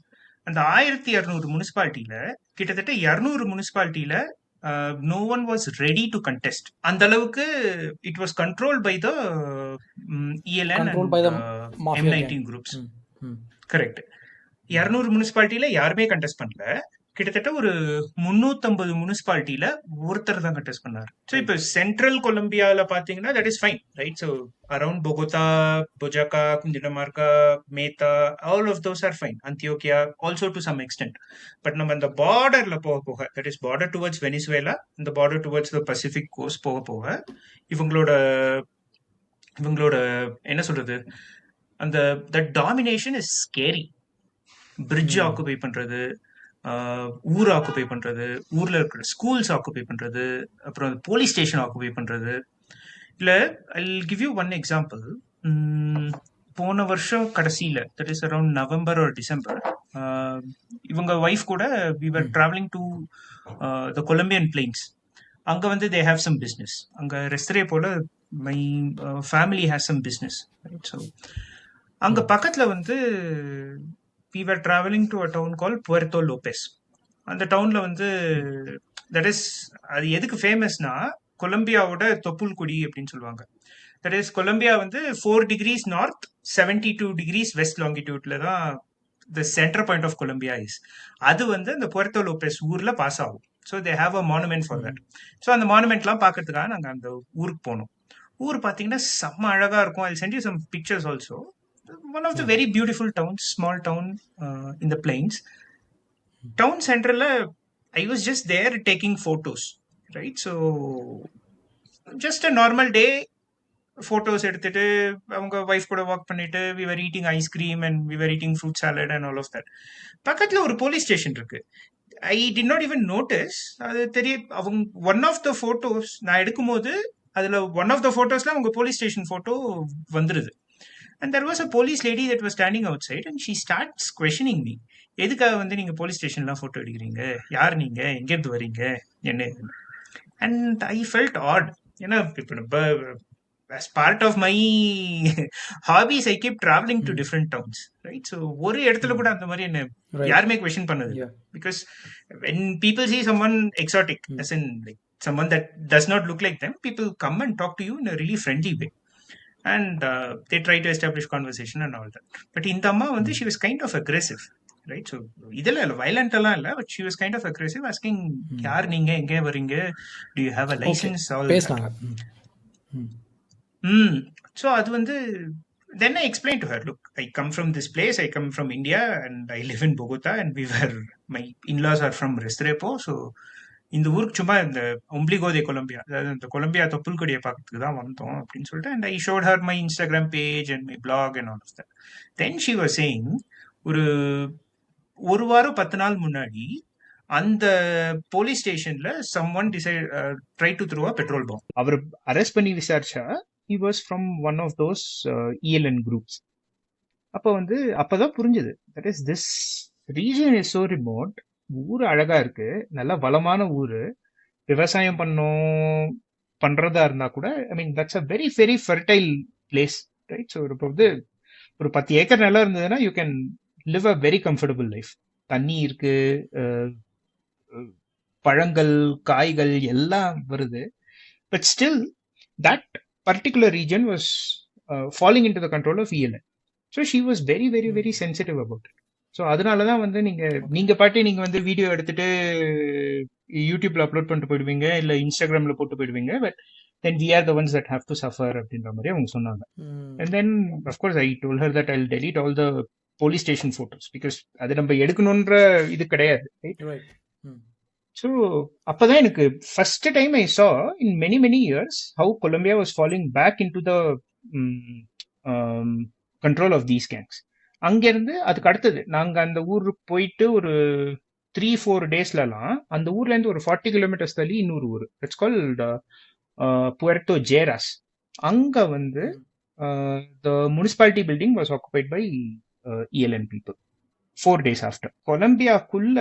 அந்த 1200 முனிசிபாலிட்டியில கிட்டத்தட்ட 200 முனிசிபாலிட்டியில no one was ready to contest. அந்த அளவுக்கு it was controlled by the ELN Controlled and by the mafia M19 gang. groups. Correct. 200 முனிசிபாலிட்டியில யாருமே contest பண்ணல. கிட்டத்தட்ட ஒரு 350 முனிசிபாலிட்டியில ஒருத்தர் தான் கண்டெஸ்ட் பண்ணாரு. ஸோ இப்போ சென்ட்ரல் கொலம்பியால பாத்தீங்கன்னா that is fine right. So around Bogota, Boyaca, Cundinamarca, Meta, all of those are fine. Antioquia also to some extent. But நம்ம இந்த பார்டர்ல போக போக, that is border towards Venezuela, இந்த border towards the Pacific coast போக போக இவங்களோட என்ன சொல்றது, அந்த that domination is scary. Bridge occupy பண்றது, ஊர் ஆக்குபை பண்றது, ஊர்ல இருக்கிற ஸ்கூல்ஸ் ஆக்குபை பண்றது, அப்புறம் போலீஸ் ஸ்டேஷன் ஆக்குபை பண்றது. இல்ல I give you one example. போன வருஷம் கடைசியில, தட் இஸ் அரௌண்ட் நவம்பர் ஒரு டிசம்பர், இவங்க ஒய்ஃப் கூட we were traveling to the Colombian plains. அங்க வந்து they have some business. அங்க ரெஸ்டரே போல my family has some business right. So அங்க பக்கத்துல வந்து we were traveling to a town called Puerto Lopez. அந்த டவுன்ல வந்து தட் இஸ், அது எதுக்கு ஃபேமஸ்னா கொலம்பியாவோட தொப்புள் கொடி அப்படின்னு சொல்லுவாங்க. தட் இஸ் கொலம்பியா வந்து 4 degrees நார்த் 72 degrees வெஸ்ட் லாங்கிடியூட்ல தான் the centre point of Colombia is. அது வந்து அந்த புயர்த்தோ லோபெஸ் ஊர்ல பாஸ் ஆகும். So they have a monument for that. So அந்த மானுமெண்ட்லாம் பார்க்கறதுக்காக நாங்கள் அந்த ஊருக்கு போனோம். ஊர் பார்த்தீங்கன்னா செம்ம அழகா இருக்கும். I sent you some pictures also. One of the very beautiful towns, small town in the plains. Town central, I was just there taking photos, right? So just a normal day, photos எடுத்துட்டு அவங்க wife கூட walk பண்ணிட்டு we were eating ice cream and we were eating fruit salad and all of that. பக்கத்துல ஒரு police station இருக்கு. I did not even notice. அது தெரிய அவங்க ஒன் ஆஃப் த போட்டோஸ் நான் எடுக்கும்போது அதுல ஒன் ஆஃப் த போட்டோஸ்ல அவங்க போலீஸ் ஸ்டேஷன் போட்டோ வந்துருது. And there was a police lady that was standing outside and she starts questioning me. எதுக்காக வந்து நீங்க போலீஸ் ஸ்டேஷன்லாம் போட்டோ எடுக்கிறீங்க, யார் நீங்க, எங்க இருந்து வரீங்க, என்ன? And I felt odd. ஏன்னா இப்போ as part of my hobbies I keep traveling to different towns, right? So ஒரு இடத்துல கூட அந்த மாதிரி என்ன யாருமே question பண்ணது. Because when people see someone exotic, as in like someone that does not look like them, people come and talk to you in a really friendly way. And they try to establish conversation and all that. But in Amma, she was kind of aggressive, right? So, violent, but she was kind of aggressive, asking, "Yaar ninge enge varinge? Do you have a license?" All that. So, then I explained to her, "Look, I come from this place. I come from India, and I live in Bogota, and my in-laws are from Restrepo. So, இந்த ஊருக்கு சும்மா இந்த ஒம்ப்ளிகோ தே Colombia, அதாவது இந்த Colombia தொப்புள் கொடியை பார்க்கறதுக்கு தான் வந்தோம் அப்படின்னு சொல்லிட்டு, and I showed her my Instagram page and my blog and all of that. Then she was saying, ஒரு ஒரு வாரம் 10 நாள் முன்னாடி அந்த போலீஸ் ஸ்டேஷன்ல someone decide try to throw a petrol bomb. அவர் அரெஸ்ட் பண்ணி விசாரிச்சா he was from one of those ELN groups. அப்ப வந்து அப்பதான் புரிஞ்சது, that is this region is so remote. ஊர் அழகா இருக்கு, நல்ல வளமான ஊரு, விவசாயம் பண்றதா இருந்தா கூட, I mean that's a very very fertile place, right? So இப்போ வந்து ஒரு 10 ஏக்கர் நிலம் இருந்ததுன்னா you can live a very comfortable life. தண்ணி இருக்கு, பழங்கள், காய்கள் எல்லாம் வருது. But still that particular region was following in to the control of ELN. So she was very very very sensitive about it. So அதனாலதான் வந்து நீங்க பாட்டு நீங்க வந்து வீடியோ எடுத்துட்டு யூடியூப்ல அப்லோட் பண்ணிட்டு போயிடுவீங்க, இல்ல இன்ஸ்டாகிராம்ல போட்டு போயிடுவீங்க. But then we are the ones that have to suffer அப்படின்ற மாதிரி அவங்க சொன்னாங்க. And then of course I told her that I will delete all the police station photos, because அது நம்ம எடுக்கணும்ன்ற இது கிடையாது, ரைட்? ஸோ அப்பதான் எனக்கு first time I saw in many many years how Colombia was following back in to the control of these gangs. அங்கிருந்து அதுக்கு அடுத்தது நாங்க அந்த ஊருக்கு போயிட்டு ஒரு 3-4 டேஸ்லாம் அந்த ஊர்ல இருந்து ஒரு 40 கிலோமீட்டர்ஸ் தள்ளி இன்னொரு ஊர், இட்ஸ் கால்ட் புயர்டோ ஜேராஸ். அங்க வந்து the municipality building was occupied by ELN people 4 days after. கொலம்பியாக்குள்ள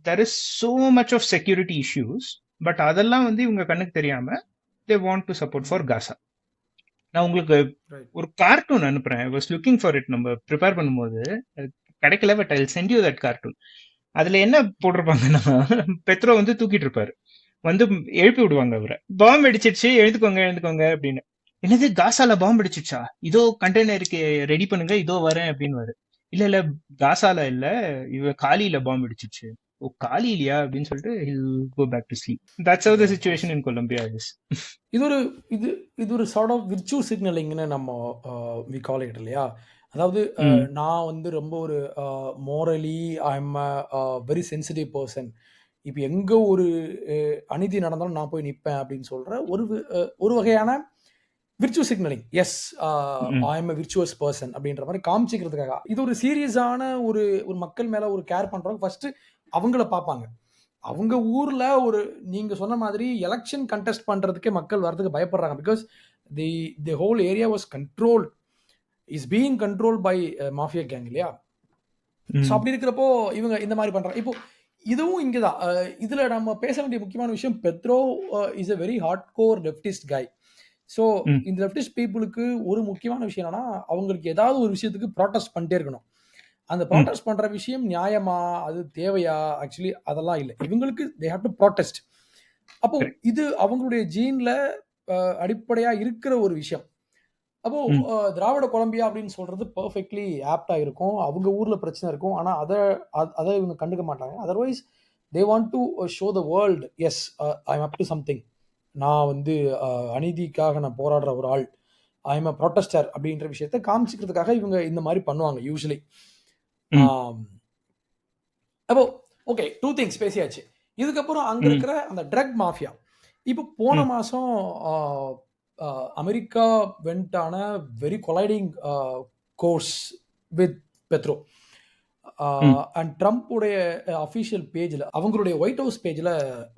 there is so much of security issues, but அதெல்லாம் வந்து இவங்க கண்ணுக்கு தெரியாம they want to support for Gaza. நான் உங்களுக்கு ஒரு கார்ட்டூன் அனுப்புறேன், I was looking for it. நம்ம ப்ரிப்பேர் பண்ணும்போது கிடைக்கல, but I'll send you that cartoon. அதுல என்ன போட்டிருப்பாங்கன்னா, பெத்ரோ வந்து தூக்கிட்டு இருப்பாரு, வந்து எழுப்பி விடுவாங்க அவரை, பாம்பு அடிச்சிருச்சு எழுந்துக்கோங்க அப்படின்னு. என்னது, காசால பாம்பு அடிச்சிச்சா, இதோ கண்டெய்னருக்கு ரெடி பண்ணுங்க, இதோ வரேன் அப்படின்னு. இல்ல காசால இல்ல, இவ காலியில பாம்பு அடிச்சிச்சு. ஓ காலியிலையா அப்படின்னு சொல்லிட்டு he'll go back to sleep. That's how the situation in Colombia is. இது ஒரு சார்ட் ஆஃப் விர்ச்சு சிக்னலிங்னு நம்ம வி கால் இட் இல்லையா? அதாவது நான் வந்து ரொம்ப ஒரு மோரலி I am very sensitive person. இப்போ எங்கே ஒரு அநீதி நடந்தாலும் நான் போய் நிற்பேன் அப்படின்னு சொல்கிற ஒரு வகையான virtue signalling. Yes, I am a virtuous person அப்படின்ற மாதிரி காமிச்சிக்கிறதுக்காக. இது ஒரு சீரியஸான ஒரு மக்கள் மேலே ஒரு கேர் பண்ணுறவங்க ஃபஸ்ட்டு அவங்கள பார்ப்பாங்க. அவங்க ஊரில் ஒரு நீங்கள் சொன்ன மாதிரி எலெக்ஷன் கண்டெஸ்ட் பண்ணுறதுக்கே மக்கள் வரதுக்கு பயப்படுறாங்க. Because the whole area was controlled, is being control by mafia gang இல்லையா? ஸோ அப்படி இருக்கிறப்போ இவங்க இந்த மாதிரி பண்ணுறாங்க. இப்போ இதுவும் இங்கே தான். இதில் நம்ம பேச வேண்டிய முக்கியமான விஷயம், Pedro is a very hard core leftist guy. So இந்த லெஃப்டிஸ்ட் பீப்புளுக்கு ஒரு முக்கியமான விஷயம் என்னன்னா, அவங்களுக்கு ஏதாவது ஒரு விஷயத்துக்கு ப்ராட்டஸ்ட் பண்ணிட்டே இருக்கணும். அந்த ப்ராட்டஸ்ட் பண்ற விஷயம் நியாயமா, அது தேவையா, ஆக்சுவலி அதெல்லாம் இல்லை. இவங்களுக்கு தே ஹேவ் டு ப்ராட்டஸ்ட். அப்போ இது அவங்களுடைய ஜீன்ல அடிப்படையா இருக்கிற ஒரு விஷயம். அப்போ திராவிட கொலம்பியா அப்படின்னு சொல்றது பெர்ஃபெக்ட்லி ஆப்டா இருக்கும். அவங்க ஊர்ல பிரச்சனை இருக்கும், ஆனா அதை இவங்க கண்டுக்க மாட்டாங்க. Otherwise they want to show the world, yes I am up to something, நான் வந்து அநீதிக்காக நான் போராடுற ஒரு ஆள், ஐ எம் அ ப்ரொட்டஸ்டர் அப்படின்ற விஷயத்த காமிச்சிக்கிறதுக்காக இவங்க இந்த மாதிரி பண்ணுவாங்க யூஸ்வலி. அப்போ ஓகே, 2 திங்ஸ் பேசியாச்சு. இதுக்கப்புறம் அங்க இருக்கிற அந்த ட்ரக் மாஃபியா. இப்போ போன மாசம் அமெரிக்கா வெண்ட் ஆன very colliding course with Pedro. And Trump உடைய அஃபிஷியல் பேஜில், அவங்களுடைய ஒயிட் ஹவுஸ் பேஜில்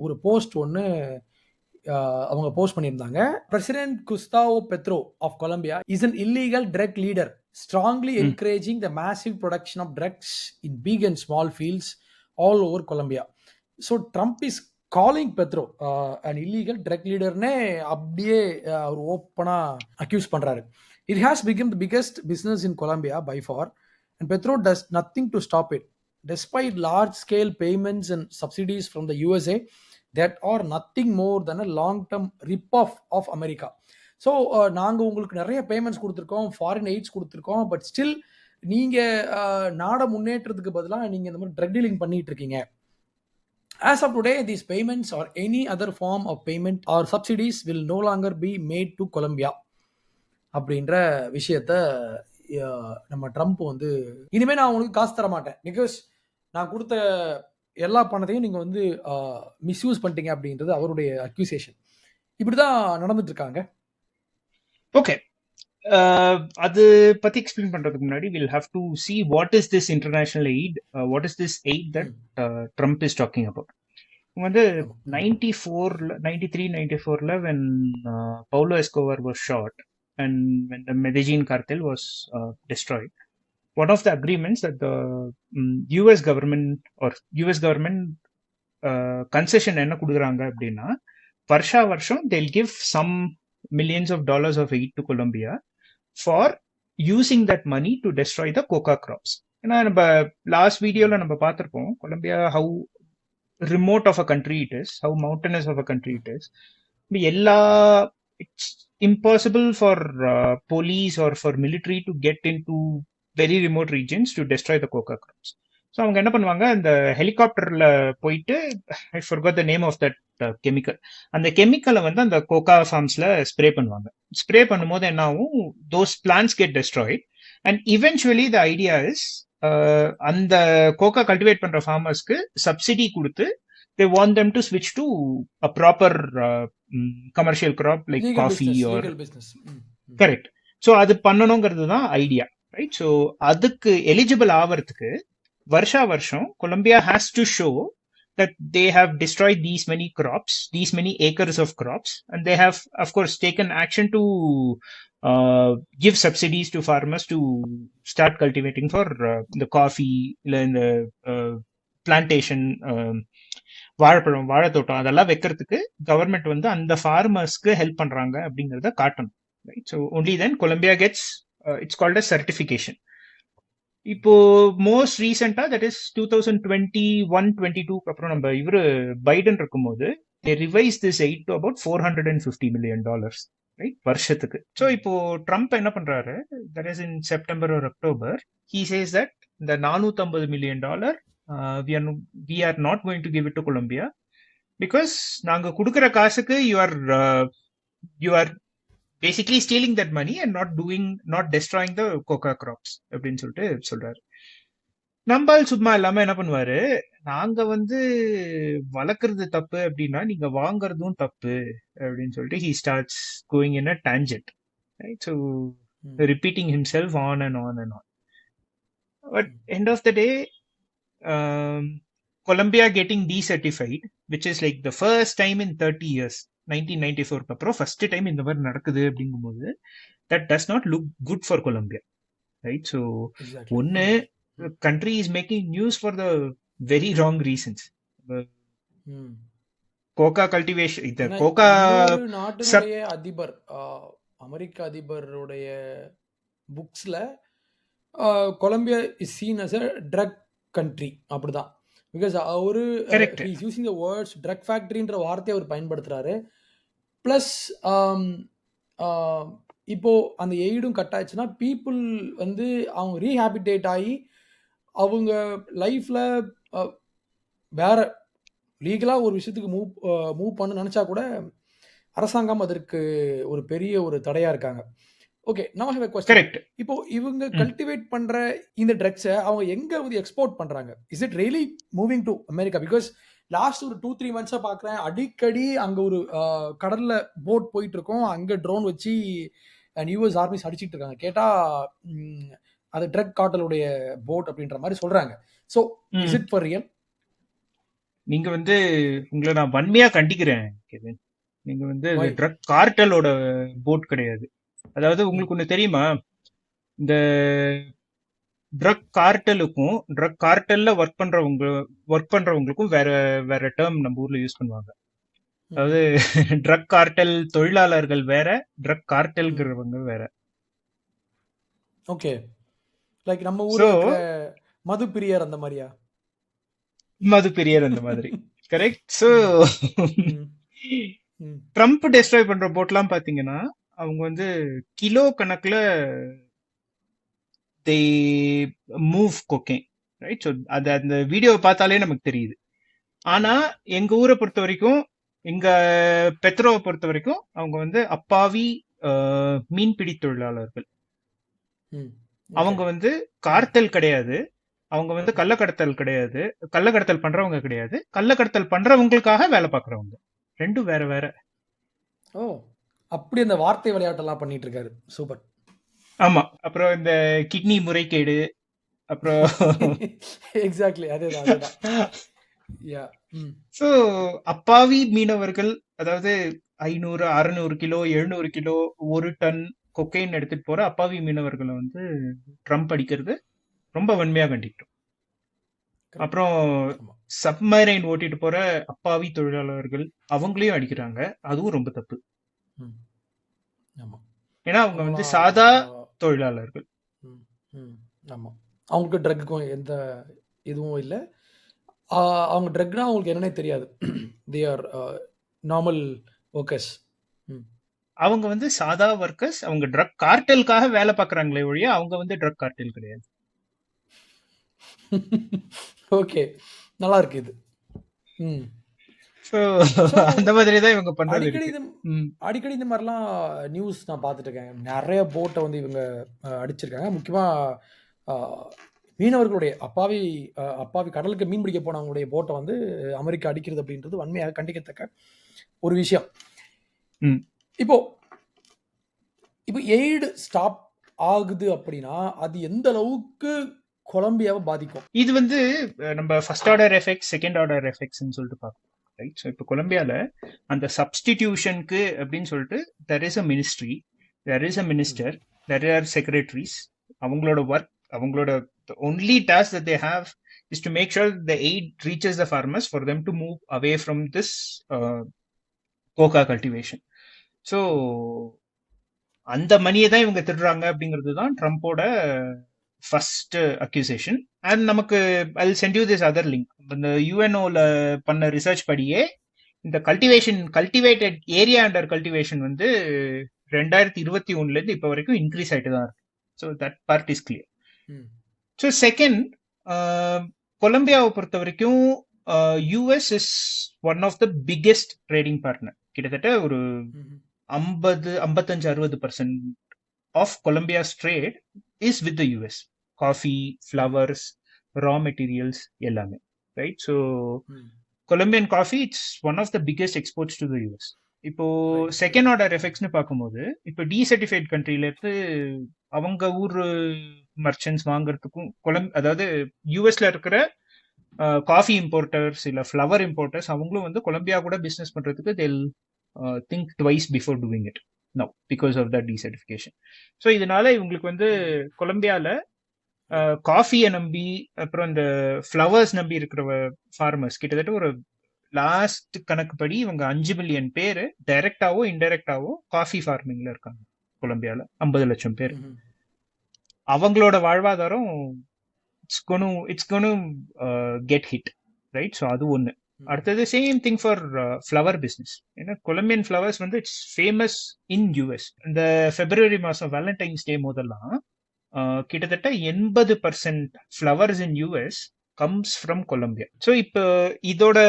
ஒரு போஸ்ட் ஒன்று அவங்க போஸ்ட் பண்ணியிருந்தாங்க. President Gustavo Petro of Colombia is an illegal drug leader strongly encouraging the massive production of drugs in big and small fields all over Colombia. So Trump is calling Petro an illegal drug leader னே அப்படியே அவர் ஓப்பனா accuse பண்றாரு. It has become the biggest business in Colombia by far, and Petro does nothing to stop it. Despite large scale payments and subsidies from the USA that are nothing more than a long term rip off of America. So நாங்கள் உங்களுக்கு நிறைய payments கொடுத்துருக்கோம், foreign AIDS கொடுத்துருக்கோம், but still நீங்கள் நாடை முன்னேற்றத்துக்கு பதிலாக நீங்கள் இந்த மாதிரி ட்ரக் டீலிங் பண்ணிட்டு இருக்கீங்க. As of today, these payments or any other form of payment or subsidies will no longer be made to Colombia அப்படின்ற விஷயத்த நம்ம ட்ரம்ப் வந்து, இனிமேல் நான் உங்களுக்கு காசு தர மாட்டேன், பிகாஸ் நான் கொடுத்த எல்லா பணத்தையும் நீங்க வந்து மிஸ்யூஸ் பண்ணிட்டீங்க அப்படின்றது அவருடைய அக்யூசேஷன். இப்படிதான் நடந்துட்டு இருக்காங்க. ஓகே, அது பத்தி எக்ஸ்பிளைன் பண்றதுக்கு முன்னாடி will have to see what is this international eight, what is this eight that Trump is talking about. வந்து 94ல 93-94ல when Paulo Escobar was shot and when the Medellin cartel was destroyed, one of the agreements that the US government concession என்ன கொடுக்குறாங்க அப்படின்னா, வருஷம் they'll give some millions of dollars of aid to Colombia for using that money to destroy the coca crops. ஏன்னா நம்ம last வீடியோல நம்ம பார்த்திருப்போம் Colombia how remote of a country it is, how mountainous of a country it is. It's impossible for police or for military to get into very remote regions to destroy the coca crops. So அவங்க என்ன பண்ணுவாங்க, அந்த ஹெலிகாப்டர்ல போயிட்டு, I forgot the name of that chemical, அந்த கெமிக்கலை வந்து அந்த கோகா ஃபார்ம்ஸ்ல ஸ்ப்ரே பண்ணுவாங்க. ஸ்ப்ரே பண்ணும்போது என்ன ஆகும், those plants get destroyed and eventually the idea is அந்த கோகா கல்டிவேட் பண்ற ஃபார்மர்ஸ்க்கு சப்சிடி கொடுத்து they want them to switch to a proper commercial crop like Legal coffee business, or legal business. correct. So அது பண்ணணுங்கிறது தான் idea, right? So அதுக்கு eligible ஆவறதுக்கு வருஷம் Colombia has to show that they have destroyed these many crops, these many acres of crops, and they have of course taken action to give subsidies to farmers to start cultivating for the coffee, in the plantation, வாழைப்பழம், வாழைத்தோட்டம் அதெல்லாம் வைக்கிறதுக்கு government வந்து அந்த ஃபார்மர்ஸ்க்கு help பண்றாங்க அப்படிங்கறத காட்டணும், right? So only then Colombia gets it's called as certification. இப்போ most ரீசெண்டா தட் இஸ் 2021-22 அப்புறம் நம்ம இவரு பைடன் இருக்கும்போது they revised this aid to about $450 million, right, வருஷத்துக்கு. ஸோ இப்போ ட்ரம்ப் என்ன பண்றாரு, that is in September or October, he says that இந்த $450 million we are not going to give it to Colombia because நாங்க கொடுக்கிற காசுக்கு you are basically stealing that money and not destroying the coca crops அப்படின்னு சொல்லிட்டு சொல்றாரு. நம்பால் சும்மா இல்லாம என்ன பண்ணுவாரு, நாங்க வந்து வளர்க்கறது தப்பு அப்படின்னா நீங்க வாங்கறதும் தப்பு அப்படின்னு சொல்லிட்டு he starts going in a tangent, right? So repeating himself on and on and on. But end of the day, Colombia getting decertified, which is like the first time in 30 years, 1994 அப்புறம் first time இந்த மாதிரி நடக்குது அப்படிங்கும்போது that does not look good for Colombia, right? So ஒன்னு, country is making news for the very wrong reasons. Coca cultivation, இந்த coca நாட்டுடைய அதிபர், அமெரிக்க அதிபருடைய புக்ஸ்ல Colombia is seen as a drug country அப்படிதான். பிகாஸ் அவரு is using the words drug ஃபேக்டரின்ற வார்த்தையை அவர் பயன்படுத்துறாரு. ப்ளஸ் இப்போ அந்த எய்டும் கட் ஆச்சுன்னா பீப்புள் வந்து அவங்க ரீஹாபிட்டேட் ஆகி அவங்க லைஃப்ல வேற லீகலாக ஒரு விஷயத்துக்கு மூவ் பண்ண நினச்சா கூட அரசாங்கம் அதற்கு ஒரு பெரிய ஒரு தடையா இருக்காங்க. ஓகே, நவ ஹேவ் எ क्वेश्चन. இப்போ இவங்க கல்டிவேட் பண்ற இந்த ட்ரக்ஸை அவங்க எங்க வந்து எக்ஸ்போர்ட் பண்றாங்க? Is it really moving to America? Because last ஒரு 2-3 மந்த்ஸா பாக்குறேன், அடிக்கடி அங்க ஒரு கடல்ல போட் போயிட்டு இருக்கோம், அங்க ட்ரோன் வச்சு யூஎஸ் ஆர்மிஸ் அடிச்சிட்டு இருக்காங்க. கேட்டா அது ட்ரக் கார்ட்டலுடைய போட் அப்படின்ற மாதிரி சொல்றாங்க. So is it for real? நீங்க வந்து உங்களை நான் வன்மையா கண்டிக்கிறேன். நீங்க வந்து ட்ரக் கார்ட்டலோட போட் கிடையாது. அதாவது உங்களுக்கு ஒண்ணு தெரியுமா, இந்த ட்ரக் கார்ட்டலுக்கும் ட்ரக் கார்ட்டல்ல ஒர்க் பண்றவங்களுக்கும் வேற வேற டேர்ம் நம்ம ஊர்ல யூஸ் பண்ணுவாங்க. அதாவது ட்ரக் கார்ட்டல் தொழிலாளர்கள் வேற, ட்ரக் கார்ட்டல்ங்கிறவங்க வேற. ஓகே, லைக் நம்ம ஊர்ல மது பிரியர் அந்த மாதிரியா? மது பிரியர் அந்த மாதிரி, கரெக்ட். ஸோ ட்ரம்ப் டெஸ்ட்ராய் பண்ற போட்லாம் பாத்தீங்கன்னா அவங்க வந்து கிலோ கணக்குல they move cocaine, right? So அது அந்த வீடியோவை பார்த்தாலே நமக்கு தெரியுது. ஆனா எங்க ஊரை பொறுத்த வரைக்கும், எங்க பெத்ரோவை பொறுத்த வரைக்கும் அவங்க வந்து அப்பாவி மீன்பிடி தொழிலாளர்கள். அவங்க வந்து கார்த்தல் கிடையாது, அவங்க வந்து கள்ளக்கடத்தல் கிடையாது, கள்ளக்கடத்தல் பண்றவங்க கிடையாது, கள்ளக்கடத்தல் பண்றவங்களுக்காக வேலை பார்க்கறவங்க. ரெண்டும் வேற வேற. ஓ! அப்படி அந்த வார்த்தை விளையாட்டெல்லாம் பண்ணிட்டு இருக்காரு. சூப்பர். ஆமா. அப்புறம் இந்த கிட்னி முறைகேடு, அப்புறம் எக்ஸாக்ட்லி. அதேதான். யா. ம். சோ அப்பாவி மீனவர்கள், அதாவது 500, 600 கிலோ, 700 கிலோ, 1 டன் கொக்கைன் எடுத்துட்டு போற அப்பாவி மீனவர்களை வந்து ட்ரம்ப் அடிக்கிறது ரொம்ப வன்மையா கண்டிக்கிறோம். கரெக்ட். அப்புறம் ஆமா. சப்மரைன் ஓட்டிட்டு போற அப்பாவி தொழிலாளர்கள் அவங்களையும் அடிக்கிறாங்க. அதுவும் ரொம்ப தப்பு. ம். ஆமா. ஏன்னா அவங்க வந்து அவங்களாம் சாதா தொழிலாளர்கள். ம். ம். ஆமா. அவங்களுக்கு ட்ரக்குக்கும் எந்த இதுவும் இல்ல. அவங்க ட்ரக்னா அவங்களுக்கு என்னன்னே தெரியாது. They are normal workers. அவங்க வந்து சாதா ஒர்க்கர்ஸ். அவங்க ட்ரக் கார்டெலுக்காக வேலை பார்க்கறாங்களே ஒழிய அவங்க வந்து ட்ரக் கார்டெல் கிடையாது. ஓகே. நல்லா இருக்கு இது. ம். So, அந்த மாதிரி தான் இவங்க பண்றது அடிக்கடி இருக்கு. இது அடிக்கடி இந்த மாதிரிலாம் நியூஸ் நான் பார்த்துட்டு இருக்கேன். நிறைய போட்டை வந்து இவங்க அடிச்சிருக்காங்க. முக்கியமாக மீனவர்களுடைய அப்பாவி கடலுக்கு மீன் பிடிக்க போனவங்களுடைய போட்டை வந்து அமெரிக்கா அடிக்கிறது அப்படின்றது வன்மையாக கண்டிக்கத்தக்க ஒரு விஷயம். ம். இப்போ எய்டு ஸ்டாப் ஆகுது அப்படின்னா அது எந்த அளவுக்கு கொலம்பியாவை பாதிக்கும்? இது வந்து நம்ம first order effects, second order எஃபெக்ட்ஸ்னு சொல்லிட்டு பார்க்கணும். ரைட். ஸோ இப்போ கொலம்பியால அந்த சப்ஸ்டிடியூஷனுக்கு அப்படின்னு சொல்லிட்டு there is a ministry, there is a minister, there are secretaries. அவங்களோட ஒர்க், அவங்களோட only task that they have is to make sure the aid reaches the farmers for them to move away from this coca cultivation. So அந்த மணியை தான் இவங்க திருடுறாங்க அப்படிங்கிறது தான் ட்ரம்போட first accusation. And நமக்கு I will send you this other link. இந்த யுஎன்ஓல பண்ண ரிசர்ச் படியே இந்த கல்டிவேட்டட் ஏரியா அண்டர் கல்டிவேஷன் வந்து 2021 இருந்து இப்போ வரைக்கும் இன்க்ரீஸ் ஆயிட்டு தான் இருக்கு. So that part is clear. So second, கொலம்பியாவை பொறுத்த வரைக்கும் US is one of the biggest trading partner. கிட்டத்தட்ட ஒரு 55-60% of Colombia's trade is with the US. Coffee, flowers, raw materials, எல்லாமே. Right? So, Colombian coffee, it's one of the biggest exports to the US. இப்போ second order எஃபெக்ட்ஸ்னு பார்க்கும்போது இப்போ டீசர்டிஃபைட் கண்ட்ரில இருந்து அவங்க ஊர் மர்ச்சன்ட்ஸ் வாங்குறதுக்கும் அதாவது யூஎஸ்ல இருக்கிற காஃபி இம்போர்ட்டர்ஸ் இல்ல ஃப்ளவர் இம்போர்ட்டர்ஸ் அவங்களும் வந்து கொலம்பியா கூட பிசினஸ் பண்றதுக்கு they'll think twice before doing it now because of that desertification. So இதனால இவங்களுக்கு வந்து கொலம்பியால காஃபியை நம்பி அப்புறம் இந்த ஃப்ளவர்ஸ் நம்பி இருக்கிற ஃபார்மர்ஸ் கிட்டத்தட்ட ஒரு லாஸ்ட் கணக்குப்படி இவங்க 5 மில்லியன் பேர் டைரக்டாவோ இன்டைரக்டாவோ காஃபி ஃபார்மிங்ல இருக்காங்க கொலம்பியால. 50 லட்சம் பேர். அவங்களோட வாழ்வாதாரம் it's gonna get hit. Right. So அது ஒன்று. அடுத்தது same thing for flower business. ஏன்னா கொலம்பியன் ஃப்ளவர்ஸ் வந்து இட்ஸ் ஃபேமஸ் இன் யூஎஸ். இந்த பிப்ரவரி மாதம் வேலண்டைன்ஸ் டே முதல்லாம் கிட்டத்தட்ட 80% flowers in US comes from Colombia. So இப்போ இதோட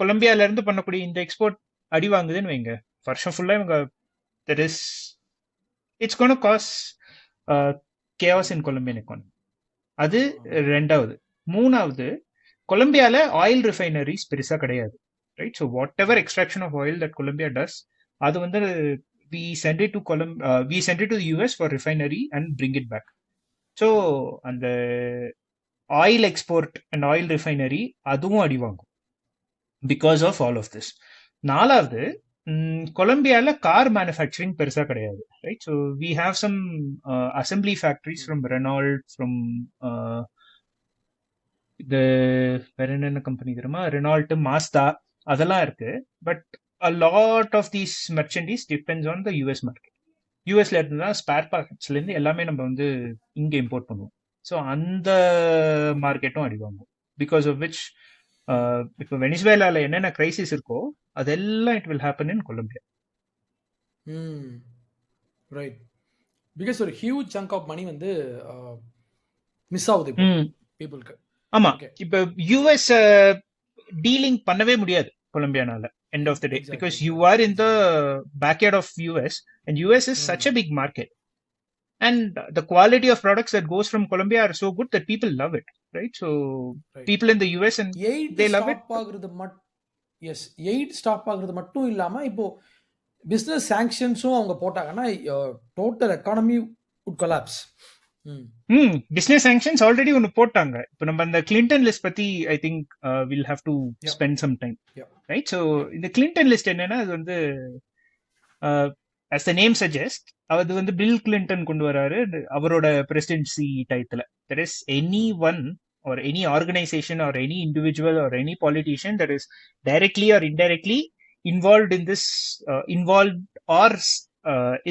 கொலம்பியால இருந்து பண்ணக்கூடிய இந்த எக்ஸ்போர்ட் அடி வாங்குதுன்னு வைங்க, வருஷம் ஃபுல்லா இவங்க it's gonna cause chaos in Colombian economy. அது ரெண்டாவது. மூணாவது, கொலம்பியால ஆயில் ரிஃபைனரிஸ் பெருசா கிடையாது. Right. So whatever extraction of oil that Colombia does, அது வந்து we send it to the US for refinery and bring it back. So அந்த oil export and oil refinery அதுவும் அடி வாங்கும் because of all of this. நாலாவது, கொலம்பியால car manufacturing பெருசா கிடையாது. Right. So we have some assembly factories from Renault, from இது வேற என்னென்ன கம்பெனி தெரியுமா, ரெனால்ட், மாஸ்தா, அதெல்லாம் இருக்கு. But a lot of these merchandise depends on the US market. யூஎஸ்ல இருந்து தான் ஸ்பேர் பார்ட்ஸ்ல இருந்து எல்லாமே நம்ம வந்து இங்க இம்போர்ட் பண்ணுவோம். ஸோ அந்த மார்க்கெட்டும் அடிவாங்கும். பிகாஸ் ஆஃப் விச் இப்போ வெனிசுவேலால என்னென்ன கிரைசிஸ் இருக்கோ அதெல்லாம் it will happen in Colombia. Right. Because ஒரு ஹியூஜ் சங்க் ஆஃப் மணி வந்து மிஸ் ஆகுது பீப்புளுக்கு. ஆமா. இப்போ யூஎஸ் டீலிங் பண்ணவே முடியாது கொலம்பியானால end of the day, exactly. Because you are in the backyard of US and US is such a big market and the quality of products that goes from Colombia are so good that people love it. right? So right. people in the US and aid they love it. Stop ஆகுறது yes, aid stop ஆகுறது மட்டும் இல்லாம இப்போ business சாங்ஷன்ஸும் அவங்க போட்டாங்கன்னா total economy would collapse. Business sanctions already ஒன்னு போட்டாங்க. இப்போ நம்ம அந்த கிளின்டன் லிஸ்ட் பத்தி I think will have to Yep. Spend some time, Yep. Right? So Yep. இந்த கிளின்டன் லிஸ்ட் என்னன்னா, அது வந்து as the name suggests, அது வந்து பில் கிளின்டன் கொண்டு வராரு அவரோட பிரசிடென்சி டயத்துல. there is anyone or any organization or any individual or any politician that is directly or indirectly involved in this involved or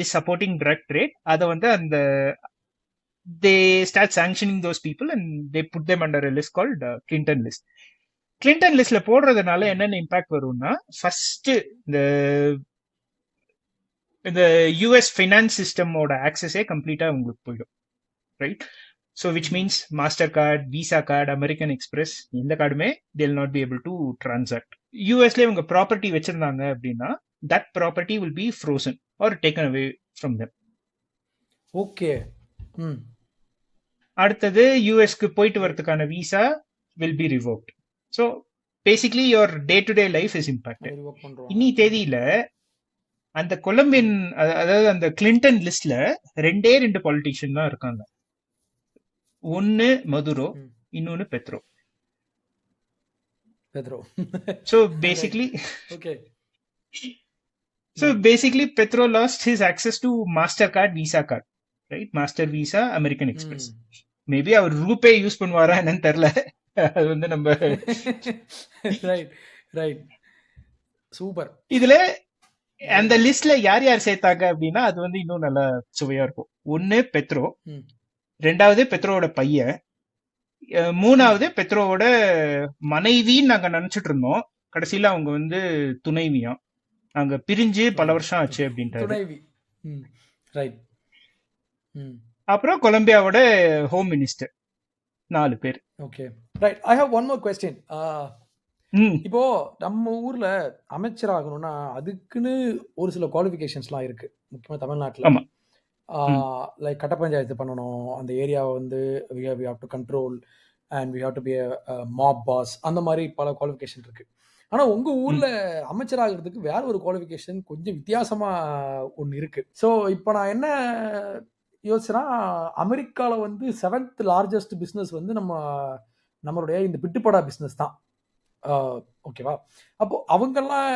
is supporting drug trade, அதை வந்து அந்த they start sanctioning those people and they put them under a list called Clinton list. Clinton listல போடுறதுனால என்னென்ன impact வரும்னா, first இந்த US finance சிஸ்டமோட ஆக்சஸே கம்ப்ளீட்டா உங்களுக்கு போயிடும், right? So which means master card, visa card, American express, எந்த கார்டுமே they'll not be able to transact. யூஎஸ்ல இவங்க ப்ராப்பர்ட்டி வச்சிருந்தாங்க அப்படின்னா that property will be frozen or taken away from them. Okay. அடுத்தது யூஎஸ்க்கு போயிட்டு வரதுக்கான visa will be revoked. So basically your day to day life is impacted. Revoke பண்றோம். இன்னி தேதியில அந்த கொலம்பியன், அதாவது அந்த கிளின்டன் லிஸ்ட்ல ரெண்டு பாலிட்டிஷியன் தான் இருக்காங்க. ஒன்னு மதுரோ, இன்னொன்னு Pedro. So basically okay. So basically, Petro lost his access to MasterCard, Visa card, right? Master Visa, American Express. Maybe our RuPay use பண்ணுவாரா என்னன்னு தெரியல. அது வந்து நம்ம ரைட். சூப்பர். இதுல அந்த லிஸ்ட்ல யார் யார் சேர்த்தாங்க அப்படின்னா, அது வந்து இன்னும் நல்லா சுவையா இருக்கும். ஒன்னு பெத்ரோ, ரெண்டாவது பெத்ரோவோட பையன், மூணாவது பெத்ரோவோட மனைவின்னு நாங்க நினைச்சிட்டு இருந்தோம். கடைசியில அவங்க வந்து துணைவியாம், அங்க பிரிஞ்சு பல வருஷம் ஆச்சு அப்படின்றாரு. அப்புறம் கொலம்பியாவோட ஹோம் மினிஸ்டர், 4 பேர். Okay, right. I have one more question. இப்போ நம்ம ஊர்ல அமைச்சர் ஆகணும்னா அதுக்குன்னு ஒரு சில குவாலிஃபிகேஷன்ஸ்லாம் இருக்கு, முக்கியமா தமிழ்நாட்டுல. லைக் கட்ட பஞ்சாயத்து பண்ணணும், அந்த ஏரியாவை வந்து we have to control and we have to be a mob boss, அந்த மாதிரி பல குவாலிஃபிகேஷன் இருக்கு. ஆனா உங்க ஊர்ல அமைச்சர் ஆகிறதுக்கு வேற ஒரு குவாலிஃபிகேஷன் கொஞ்சம் வித்தியாசமா ஒன்று இருக்கு. ஸோ இப்போ நான் என்ன யோசிச்சேன்னா, அமெரிக்கால வந்து 7th லார்ஜஸ்ட் பிஸ்னஸ் வந்து நம்மளுடைய இந்த பிட்டுப்படா பிஸ்னஸ் தான். ஓகேவா? அப்போ அவங்கெல்லாம்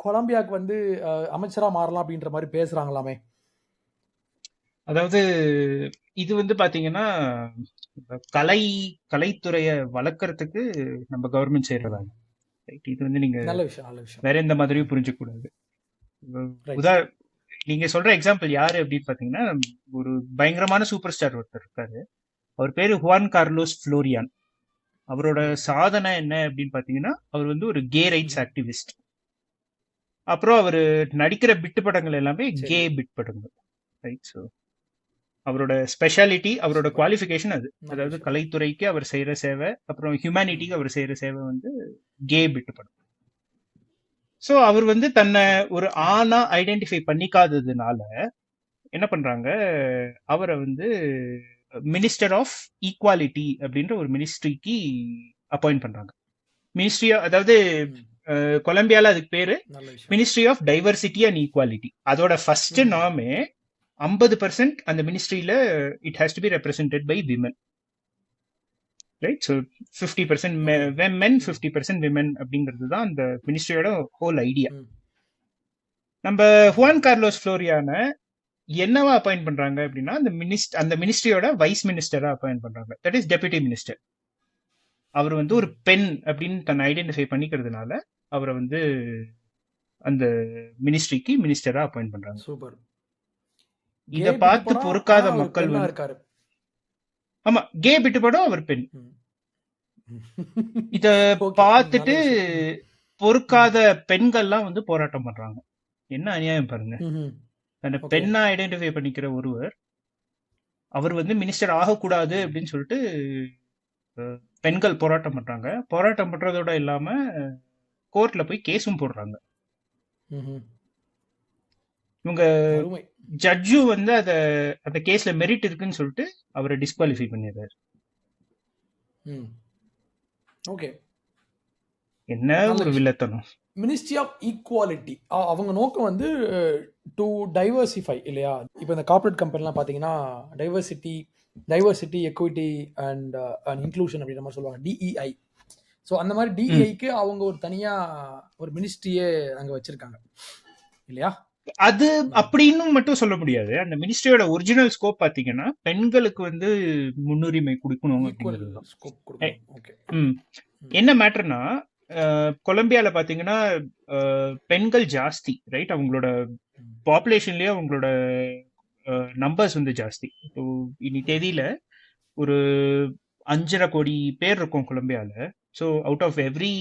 கொலம்பியாவுக்கு வந்து அமைச்சரா மாறலாம் அப்படின்ற மாதிரி பேசுறாங்களாமே. அதாவது இது வந்து பாத்தீங்கன்னா, கலைத்துறையை வளர்க்கறதுக்கு நம்ம கவர்மெண்ட் செய்யறதாங்க. இது வந்து நீங்க நல்ல விஷயம் வேற எந்த மாதிரியும் புரிஞ்ச கூடாது. நீங்க சொல்ற எக்ஸாம்பிள் யாரு அப்படின்னு பாத்தீங்கன்னா, ஒரு பயங்கரமான சூப்பர் ஸ்டார் ஒருத்தர் இருக்காரு. அவர் பேரு ஹுவான் கார்லோஸ் ஃப்ளோரியான். அவரோட சாதனை என்ன அப்படின்னு பாத்தீங்கன்னா, அவர் வந்து ஒரு கே ரைட்ஸ் ஆக்டிவிஸ்ட். அப்புறம் அவர் நடிக்கிற பிட்டு படங்கள் எல்லாமே கே பிட் படங்கள், ரைட்? ஸோ அவரோட ஸ்பெஷாலிட்டி, அவரோட குவாலிஃபிகேஷன் அது. அதாவது கலைத்துறைக்கு அவர் செய்யற சேவை, அப்புறம் ஹியூமனிட்டிக்கு அவர் செய்யற சேவை வந்து கே பிட்டு படம். ஸோ அவர் வந்து தன்னை ஒரு ஆணா ஐடென்டிஃபை பண்ணிக்காததுனால என்ன பண்றாங்க, அவரை வந்து மினிஸ்டர் ஆஃப் ஈக்வாலிட்டி அப்படின்ற ஒரு மினிஸ்ட்ரிக்கு அப்பாயிண்ட் பண்றாங்க. மினிஸ்ட்ரி, அதாவது கொலம்பியால அதுக்கு பேரு ministry of diversity and equality. அதோட ஃபர்ஸ்ட் நாமே 50% அந்த மினிஸ்ட்ரியில it has to be represented by women, right? So 50% men, 50% women அப்படிங்கிறது தான் அந்த மினிஸ்ட்ரியோட ஹோல் ஐடியா. நம்ம ஹுவான் கார்லோஸ் ஃப்ளோரியான என்னவா அப்பாயிண்ட் பண்றாங்க அப்படின்னா, அந்த மினிஸ்ட்ரியோட வைஸ் மினிஸ்டரா அப்பாயிண்ட் பண்றாங்க. That is deputy minister. அவர் வந்து ஒரு பெண் அப்படின்னு தன்னை ஐடென்டிஃபை பண்ணிக்கிறதுனால அவரை வந்து அந்த மினிஸ்ட்ரிக்கு மினிஸ்டரா அப்பாயிண்ட் பண்றாங்க. சூப்பர். இத பார்த்து பொறுக்காத மக்கள் இருக்காரு. ஆமா, கே பிட்டு படம், அவர் பெண். இத பார்த்துட்டு பொறுக்காத பெண்கள்லாம் வந்து போராட்டம் பண்றாங்க. என்ன அநியாயம் பாருங்க. அந்த பெண்ணா ஐடென்டிஃபை பண்ணிக்கிற ஒருவர், அவர் வந்து மினிஸ்டர் ஆகக்கூடாது அப்படின்னு சொல்லிட்டு பெண்கள் போராட்டம் பண்றாங்க. போராட்டம் பண்றதோட இல்லாம கோர்ட்ல போய் கேஸும் போடுறாங்க. இவங்க ஜட்ஜும் வந்து அந்த கேஸ்ல மெரிட் இருக்குன்னு சொல்லிட்டு அவரை டிஸ்குவாலிஃபை பண்ணிடுறாரு. ம். ஓகே. என்ன நல்ல ஒரு விஷயம். வில்லத்தனம். மினிஸ்ட்ரி ஆஃப் ஈக்குவாலிட்டி அவங்க நோக்கம் வந்து டு டைவர்சிஃபை இல்லையா? இப்போ இந்த கார்ப்பரேட் கம்பெனிலாம் பார்த்தீங்கன்னா, டைவர்சிட்டி, எக்விட்டி அண்ட் இன்க்ளூஷன் அப்படின்ற மாதிரி சொல்லுவாங்க. DEI. ஸோ அந்த மாதிரி ம். DEIக்கு அவங்க ஒரு தனியா ஒரு மினிஸ்ட்ரியே அங்க வச்சிருக்காங்க இல்லையா? அது அப்படின்னு மட்டும் சொல்ல முடியாது. அந்த மினிஸ்ட்ரியோட ஒரிஜினல் ஸ்கோப் பாத்தீங்கன்னா, பெண்களுக்கு வந்து முன்னுரிமை கொடுக்கணும் ஈக்குவல் அப்படிங்கிறது தான். ஸ்கோப் கொடுக்கணும். ஓகே. ம். என்ன மேட்டர்னா, கொலம்பியால பாத்தீங்கன்னா பெண்கள் ஜாஸ்தி, ரைட்? அவங்களோட பாப்புலேஷன்லயே அவங்களோட நம்பர்ஸ் வந்து ஜாஸ்தி. இப்போ இனி தேதியில ஒரு 5.5 கோடி பேர் இருக்கும் கொலம்பியால. So out of every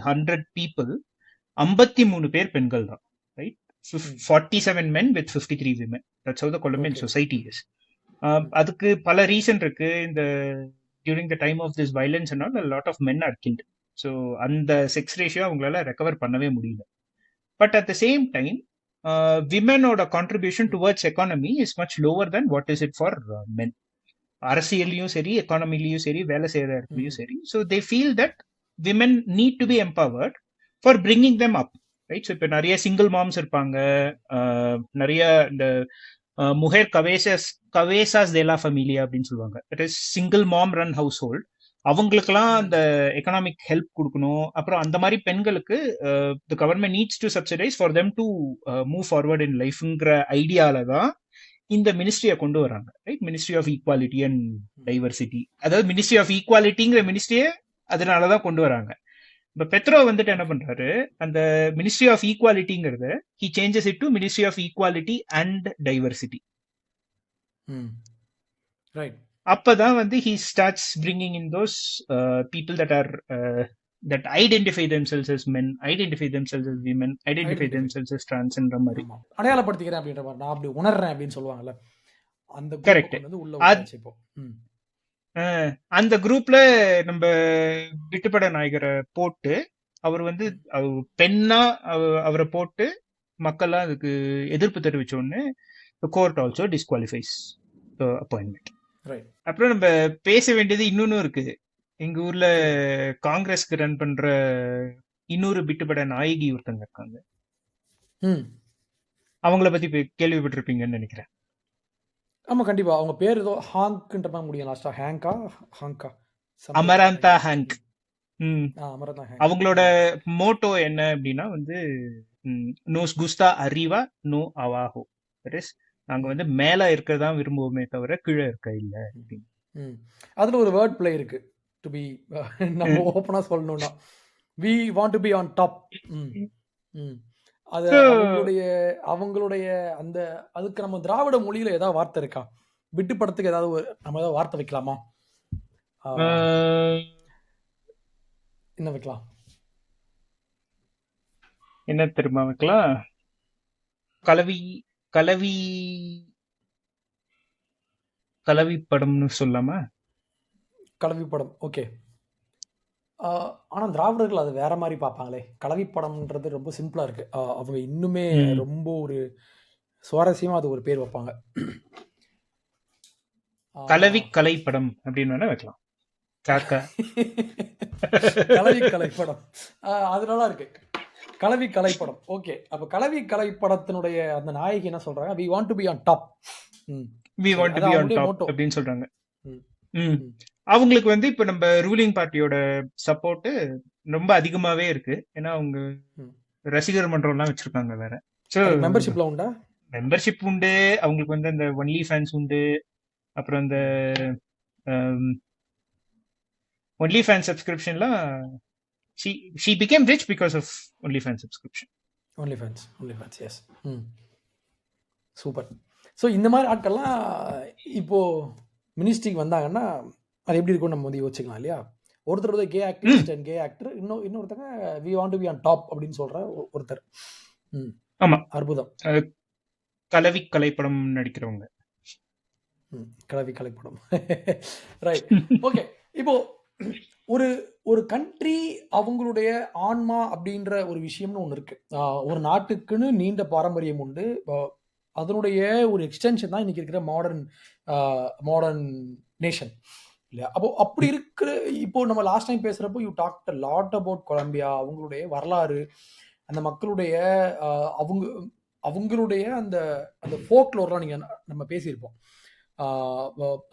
100 people 53 பேர் பெண்கள் தான், right? 47 men with 53 women. That's how the Colombian Okay. society is. அதுக்கு பல ரீசன் இருக்கு. இந்த during the time of this violence and all, a lot of men are killed. So அந்த sex ratio அவங்களால recover பண்ணவே முடியல. But at the same time விமனோட contribution towards economy is much lower then what is it for men. அரசியல்லையும் சரி, எக்கானமிலையும் சரி, வேலை செய்யற இடத்துலையும் சரி. So they feel that women need to be empowered for bringing them up, right? So இப்போ நிறைய சிங்கிள் மாம்ஸ் இருப்பாங்க, நிறைய இந்த முஹேர் கவேசாஸ் தேலா ஃபமிலியா அப்படின்னு சொல்லுவாங்க. That is single mom run household. அவங்களுக்கெல்லாம் அந்த எக்கனாமிக் ஹெல்ப் கொடுக்கணும். அப்புறம் அந்த மாதிரி பெண்களுக்கு the government needs to subsidise for them to move forward in லைஃப்ங்கிற ஐடியால தான் இந்த மினிஸ்ட்ரியை கொண்டு வராங்க, ரைட்? Ministry of equality and diversity. அதாவது மினிஸ்ட்ரி ஆஃப் ஈக்வாலிட்டிங்கிற மினிஸ்ட்ரியை அதனாலதான் கொண்டு வராங்க. இப்ப பெட்ரோ வந்துட்டு என்ன பண்றாரு, அந்த மினிஸ்ட்ரி ஆஃப் ஈக்வாலிட்டிங்கிறத he changes it to ministry of equality and diversity. Right. அப்பதான் வந்து he starts bringing in those people that identify themselves as men, identify themselves as women, identify themselves as transன்ற மாதிரி. அடையாளப்படுத்திக்கிறேன் அப்படின்ற மாதிரி, நான் அப்படி உணர்றேன் அப்படின்னு சொல்லுவாங்கல்ல, அந்த கரெக்ட். வந்து உள்ள வந்தாச்சு இப்போ. அந்த குரூப்ல நம்ம விட்டுப்பட நாயகரை போட்டு அவர் வந்து பெண்ணா அவரை போட்டு மக்கள்லாம் அதுக்கு எதிர்ப்பு தெரிவிச்ச உடனே கோர்ட் ஆல்சோ டிஸ்குவாலிஃபைஸ் அப்பாயின்மெண்ட். அப்புறம் நம்ம பேச வேண்டியது இன்னொன்னு இருக்கு. எங்க ஊர்ல காங்கிரஸ்க்கு ரன் பண்ற இன்னொரு விட்டுப்பட நாயகி ஒருத்தங்க இருக்காங்க. அவங்கள பத்தி கேள்விப்பட்டிருப்பீங்கன்னு நினைக்கிறேன். ஆமா, கண்டிப்பா. அவங்க பேர் ஏதோ ஹாங்க்ன்ற மாதிரி முடியும். லாஸ்டா ஹாங்கா அமராந்தா ஹாங்க். அமராந்தா ஹாங்க். அவங்களோட மோட்டோ என்ன அப்படின்னா வந்து நோஸ் குஸ்தா அரிவா நோ அவாஹோ. தட் இஸ், நாங்க வந்து மேல இருக்கிறதா விரும்புவோமே தவிர கீழே இருக்க இல்ல. அதுல ஒரு வேர்ட் பிளே இருக்கு. டு பி நம்ம ஓபனா சொல்லணும்னா we want to be on top. அது அவங்களுடைய அந்த அதுக்கு நம்ம திராவிட மொழியில ஏதாவது வார்த்தை இருக்கா? விட்டு படத்துக்கு ஏதாவது நம்ம ஏதாவது வார்த்தை வைக்கலாமா? என்ன வைக்கலாம்? என்ன தெரியுமா வைக்கலாம்? கலவி படம்னு சொல்லாமா? கலவி படம். ஓகே. ஆனா திராவிடர்கள் அது வேற மாதிரி பார்ப்பாங்களே. கலவி படம்ன்றது ரொம்ப சிம்பிளா இருக்கு. அவங்க இன்னுமே ரொம்ப ஒரு சுவாரஸ்யமா அது ஒரு பேர் வைப்பாங்க. கலவி கலைப்படம் அப்படின்னு வைக்கலாம். கலவி கலைப்படம் அது நல்லா இருக்கு. கலவி கலைப்படம். ஓகே. அப்ப கலவி கலைப்படத்தினுடைய அந்த நாயகி என்ன சொல்றாங்க? we want to be on top. we want to be on top அப்படின்னு சொல்றாங்க. அவங்களுக்கு வந்து இப்ப நம்ம ரூலிங் பார்ட்டியோட சப்போர்ட் ரொம்ப அதிகமாவே இருக்கு. ஏன்னா அவங்க ரசிகர் மன்றம் எல்லாம் வச்சிருக்காங்க வேற. மெம்பர்ஷிப்ல உண்டா? மெம்பர்ஷிப் உண்டு. அவங்களுக்கு வந்து அந்த ஒன்லி ஃபேன்ஸ் உண்டு. அப்புறம் அந்த ஒன்லி ஃபேன் சப்ஸ்கிரிப்ஷன்லாம் she became rich because of OnlyFans subscription. OnlyFans, yes. Super. So இந்த மாதிரி ஆட்கள்லாம் இப்போ மினிஸ்ட்ரிக்கு வந்தாங்கன்னா அது எப்படி இருக்கும்னு நம்ம வந்து யோசிச்சுக்கலாம் இல்லையா? ஒருத்தர் K activist and K actor, இன்னொருத்தங்க we want to be on top அப்படின்னு சொல்ற ஒருத்தர். ஆமா, அற்புதம். கலவி கலைப்படம் நடிக்கிறவங்க. கலவி கலைப்படம். ரைட். ஓகே. இப்போ ஒரு கண்ட்ரி அவங்களுடைய ஆன்மா அப்படின்ற ஒரு விஷயம்னு ஒன்று இருக்கு. ஒரு நாட்டுக்குன்னு நீண்ட பாரம்பரியம் உண்டு. அதனுடைய ஒரு எக்ஸ்டென்ஷன் தான் இன்னைக்கு இருக்கிற மாடர்ன் நேஷன். இல்லையா? அப்போ அப்படி இருக்கிற இப்போ நம்ம லாஸ்ட் டைம் பேசுறப்போ you talked lot about Colombia, அவங்களுடைய வரலாறு, அந்த மக்களுடைய அவங்க அவங்களுடைய அந்த அந்த ஃபோக்லோர்லாம் நீங்க நம்ம பேசியிருப்போம்.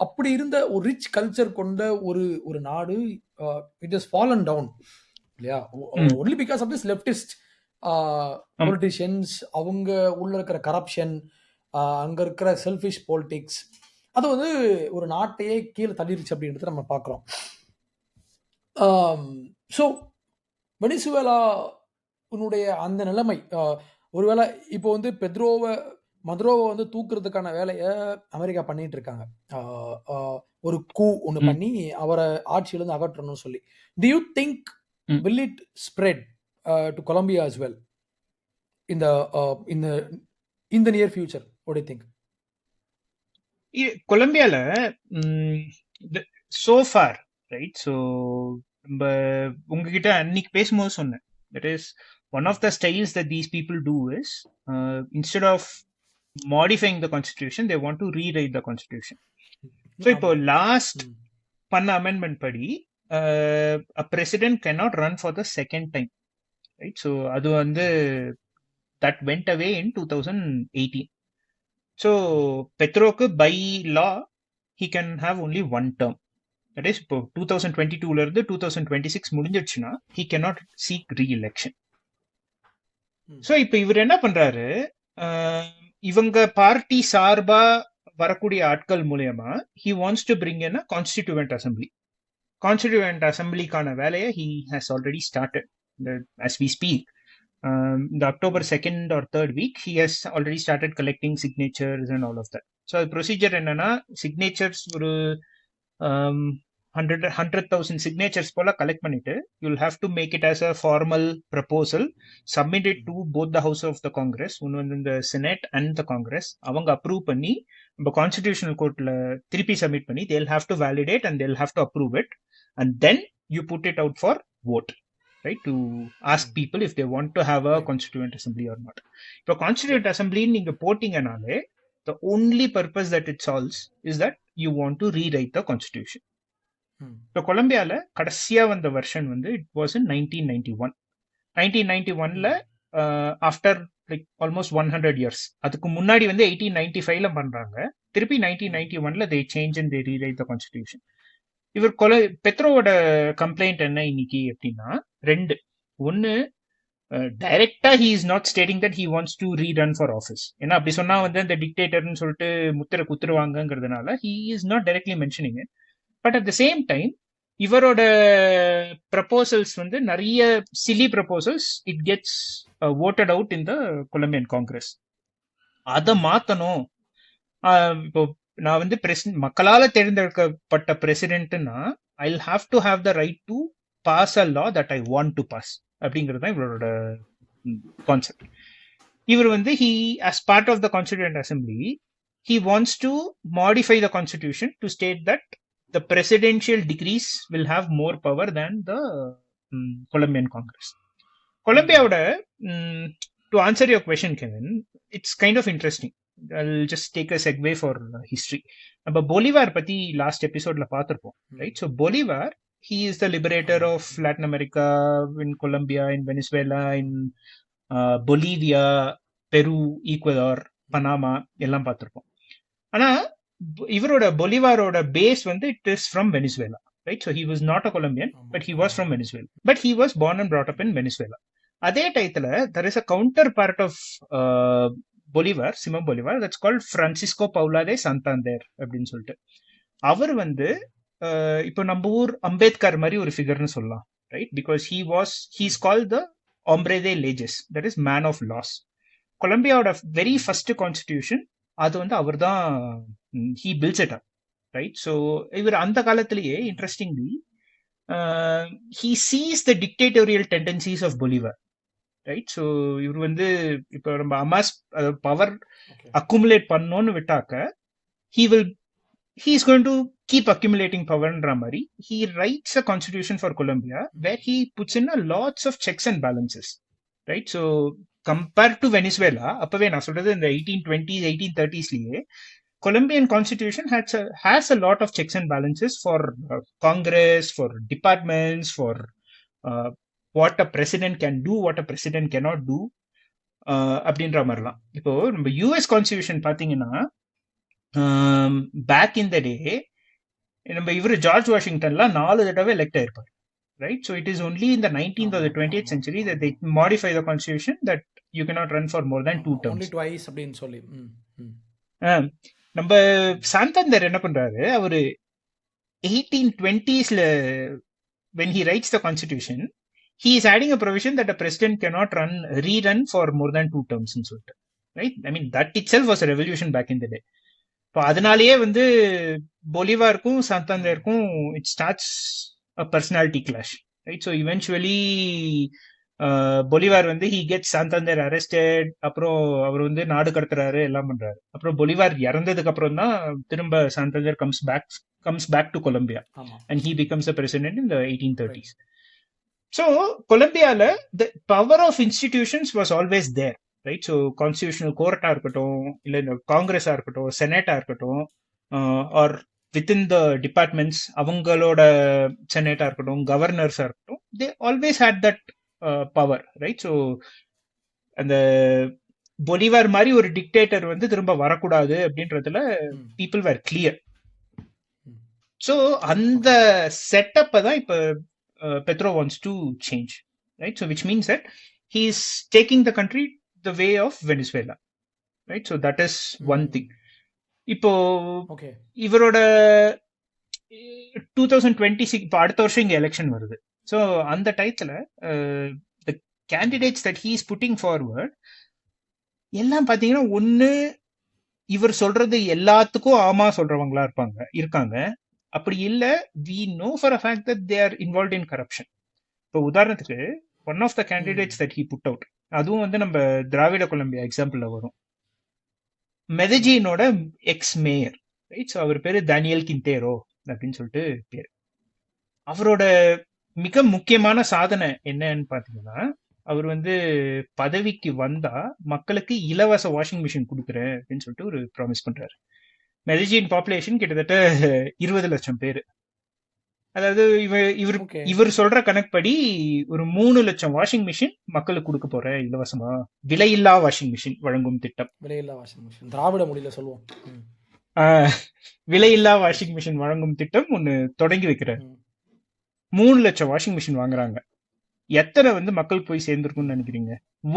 அப்படி இருந்த ஒரு ரிச் கல்ச்சர் கொண்ட ஒரு ஒரு நாடு இட் இஸ் ஃபாலன் டவுன் இல்லையா? Only because of this leftist politicians, அவங்க உள்ள இருக்கிற கரப்ஷன், அங்க இருக்கிற செல்ஃபிஷ் பாலிடிக்ஸ், அது வந்து ஒரு நாட்டையே கீழே தள்ளிருச்சு அப்படின்றத நம்ம பார்க்குறோம். ஸோ வெனிசுவேலா உன்னுடைய அந்த நிலைமை, ஒருவேளை இப்போ வந்து மதுரோவை வந்து தூக்குறதுக்கான வேலையை அமெரிக்கா பண்ணிட்டு இருக்காங்க. ஒரு கூ ஒன்று பண்ணி அவரை ஆட்சியிலிருந்து அகற்றணும்னு சொல்லி. To you think will it spread to Colombia as well in the near future? What do you think? கொலம்பியால so far, right? So உங்ககிட்ட அன்னைக்கு பேசும்போது சொன்னேன், that is one of the styles that these people do is instead of modifying the constitution, they want to rewrite the constitution. So இப்போ last பண்ண amendment படி a president cannot run for the second time, right? So அது வந்து that went away in 2018. So Petroக்கு by law he can have only one term. That is இப்போ 2022 ல இருந்து 2026 முடிஞ்சிடுச்சுன்னா he cannot seek re-election. So இப்போ இவர் என்ன பண்றாரு, இவங்க பார்ட்டி சார்பா வரக்கூடிய ஆட்கள் மூலமா he wants to bring in a constituent assembly. Constituent assemblyக்கான வேலையை he has already started as we speak. The October 2nd or 3rd week he has already started collecting signatures and all of that. So the procedure என்னன்னா, signatures ஒரு 100,000 signatures போல collect பண்ணிட்டு you'll have to make it as a formal proposal, submit it to both the house of the Congress, ஒன்னு வந்து இந்த Senate and the Congress. அவங்க approve பண்ணி நம்ம கான்ஸ்டிடியூஷனல் கோர்ட்ல திருப்பி சப்மிட் பண்ணி they'll have to validate and they'll have to approve it, and then you put it out for vote, right? To ask people if they want to have a constituent assembly or not. இப்போ constituent assembly நீங்க போட்டீங்கனாலே the only purpose that it solves is that you want to rewrite the constitution. இப்போ கொலம்பியால கடைசியா வந்த version வந்து it was in 1991ல after like almost 100 years. அதுக்கு முன்னாடி வந்து 1895ல பண்றாங்க, திருப்பி 1991ல they change and they rewrite the constitution. இவர் பெட்ரோவோட கம்ப்ளைண்ட் என்ன இன்னைக்கு அப்படின்னா ரெண்டு. ஒன்னு, டைரக்டா he is not stating that he wants to rerun for office. ஏன்னா அப்படி சொன்னா வந்து அந்த டிக்டேட்டர்னு சொல்லிட்டு முத்திரை குத்துருவாங்கிறதுனால he is not directly mentioning it. But at the same time இவரோட ப்ரப்போசல்ஸ் வந்து நிறைய silly proposals it gets voted out in the Colombian Congress. அதை மாத்தணும். இப்போ நான் வந்து மக்களால தேர்ந்தெடுக்கப்பட்ட பிரசிடென்ட்னா I'll have to have the right to pass a law that I want to pass அப்படிங்கிறது தான் இவரோட கான்செப்ட். இவர் வந்து he as part of the constituent assembly he wants to modify the constitution to state that the presidential decrees will have more power than the Colombian Congress. Colombiaவோட to answer your question, Kevin, it's kind of interesting. I'll just take a segue for history. நம்ம Bolivar பத்தி last episodeல பார்த்திருப்போம், right? So Bolivar, he is the liberator of Latin America, in Colombia, in Venezuela, in Bolivia, Peru, Ecuador, Panama எல்லாம் பார்த்திருப்போம். ஆனா இவரோட பொலிவாரோட base வந்து it is from Venezuela, right? So he was not a Colombian, but he was from Venezuela, but he was born and brought up in Venezuela. அதே டயத்துல there is a counter part of Bolivar, Simon Bolivar, that's called Francisco Paula de Santander அப்படின்னு சொல்லிட்டு. அவர் வந்து இப்போ நம்ம ஊர் அம்பேத்கர் மாதிரி ஒரு ஃபிகர்னு சொல்லலாம், right? Because he is called the hombre de leyes, that is man of laws. கொலம்பியாவோட வெரி ஃபர்ஸ்ட் கான்ஸ்டிடியூஷன் அது வந்து அவர் தான் he builds it up, right? So இவர் அந்த காலத்திலேயே interestingly he sees the dictatorial tendencies of Bolivar, right? So இவர் வந்து இப்போ நம்ம அமாஸ் பவர் அக்குமுலேட் பண்ணோன்னு விட்டாக்க he is going to keep accumulating powerன்ற மாதிரி he writes a constitution for Colombia where he puts in a lots of checks and balances, right? So compared to Venezuela, அப்பவே நான் சொல்றது இந்த 1820s 1830sலயே Colombian constitution has a lot of checks and balances for Congress, for departments, for what a president can do, what a president cannot do, அப்படின்ற மாதிரிலாம். இப்போ நம்ம US constitution பாத்தீங்கன்னா back in the day நம்ம இவரு George வாஷிங்டன்லாம் 4 தடவை elect ஆயிருப்பார், ரைட்? So it is only in the 19th or the 20th century that they modify the constitution that you cannot run for more than 2 terms. only twice அப்படின்னு சொல்லி. நம்ம சாந்தந்தர் என்ன பண்றாரு, அவரு 1820s when he writes the constitution, he is adding a provision that a president cannot rerun for more than 2 terms ன்னு சொல்லிட்டு, right? I mean that itself was a revolution back in the day. இப்போ அதனாலேயே பொலிவாருக்கும் சாந்தாந்தருக்கும் it starts a personality clash, right? So eventually boulevard he gets சாந்தாந்தர் arrested, அப்புறம் அவர் நாடு கடத்துறாரு, எல்லாம் பண்றாரு. அப்புறம் boulevard இறந்ததுக்கு அப்புறம் தான் திரும்ப சாந்தாந்தர் comes back to Colombia and he becomes the president in the 1830s. So Colombiaல the power of institutions was always there, right? So constitutional court இருக்கட்டும், இல்ல காங்கிரஸா இருக்கட்டும், செனேட்டா இருக்கட்டும், or within the departments அவங்களோட செனேட்டா இருக்கட்டும், கவர்னர்ஸா இருக்கட்டும், they always had that power, right? So அந்த boulevard மாதிரி ஒரு டிக்டேட்டர் திரும்ப வரக்கூடாது அப்படின்றதுல people were clear. So அந்த செட்டப்பை தான் இப்ப Petro wants to change, right? So which means that he is taking the country the way of Venezuela, right? So that is one thing. இப்போ இவரோட 2026 இப்போ அடுத்த வருஷம் இங்க எலெக்ஷன் வருது. ஸோ அந்த டயத்துல the candidates that he is putting forward எல்லாம் பாத்தீங்கன்னா ஒண்ணு இவர் சொல்றது எல்லாத்துக்கும் ஆமா சொல்றவங்களா இருக்காங்க. அப்படி இல்ல we know for a fact that they are involved in corruption. இப்போ உதாரணத்துக்கு one of the candidates that he put out, அதுவும் நம்ம திராவிட கொலம்பியா எக்ஸாம்பிள்ல வரும், மெதஜினோட எக்ஸ் மேயர், ரைட்? ஸோ அவர் பேரு தானியல் கிண்டேரோ அப்படின்னு சொல்லிட்டு பேரு. அவரோட மிக முக்கியமான சாதனை என்னன்னு பாத்தீங்கன்னா, அவர் பதவிக்கு வந்தா மக்களுக்கு இலவச வாஷிங் மிஷின் கொடுக்குறேன் அப்படின்னு சொல்லிட்டு ஒரு ப்ராமிஸ் பண்றாரு. மெதஜின் பாப்புலேஷன் கிட்டத்தட்ட 20 லட்சம் பேரு. அதாவது இவர் சொல்ற கணக்குப்படி ஒரு 3 லட்சம் வாஷிங் மிஷின் மக்களுக்கு கொடுக்க போற இலவசமா, விலையில்லா வாஷிங் மிஷின் வழங்கும் திட்டம். விலையில்லா வாஷிங் மிஷின் திராவிட மொழியில சொல்லுவோம். விலையில்லா வாஷிங் மிஷின் வழங்கும் திட்டம் ஒன்னு தொடங்கி வைக்கிறார். 3 லட்சம் வாஷிங் மிஷின் வாங்குறாங்க. எத்தனை மக்கள் போய் சேர்ந்திருக்கும்னு நினைக்கிறீங்க?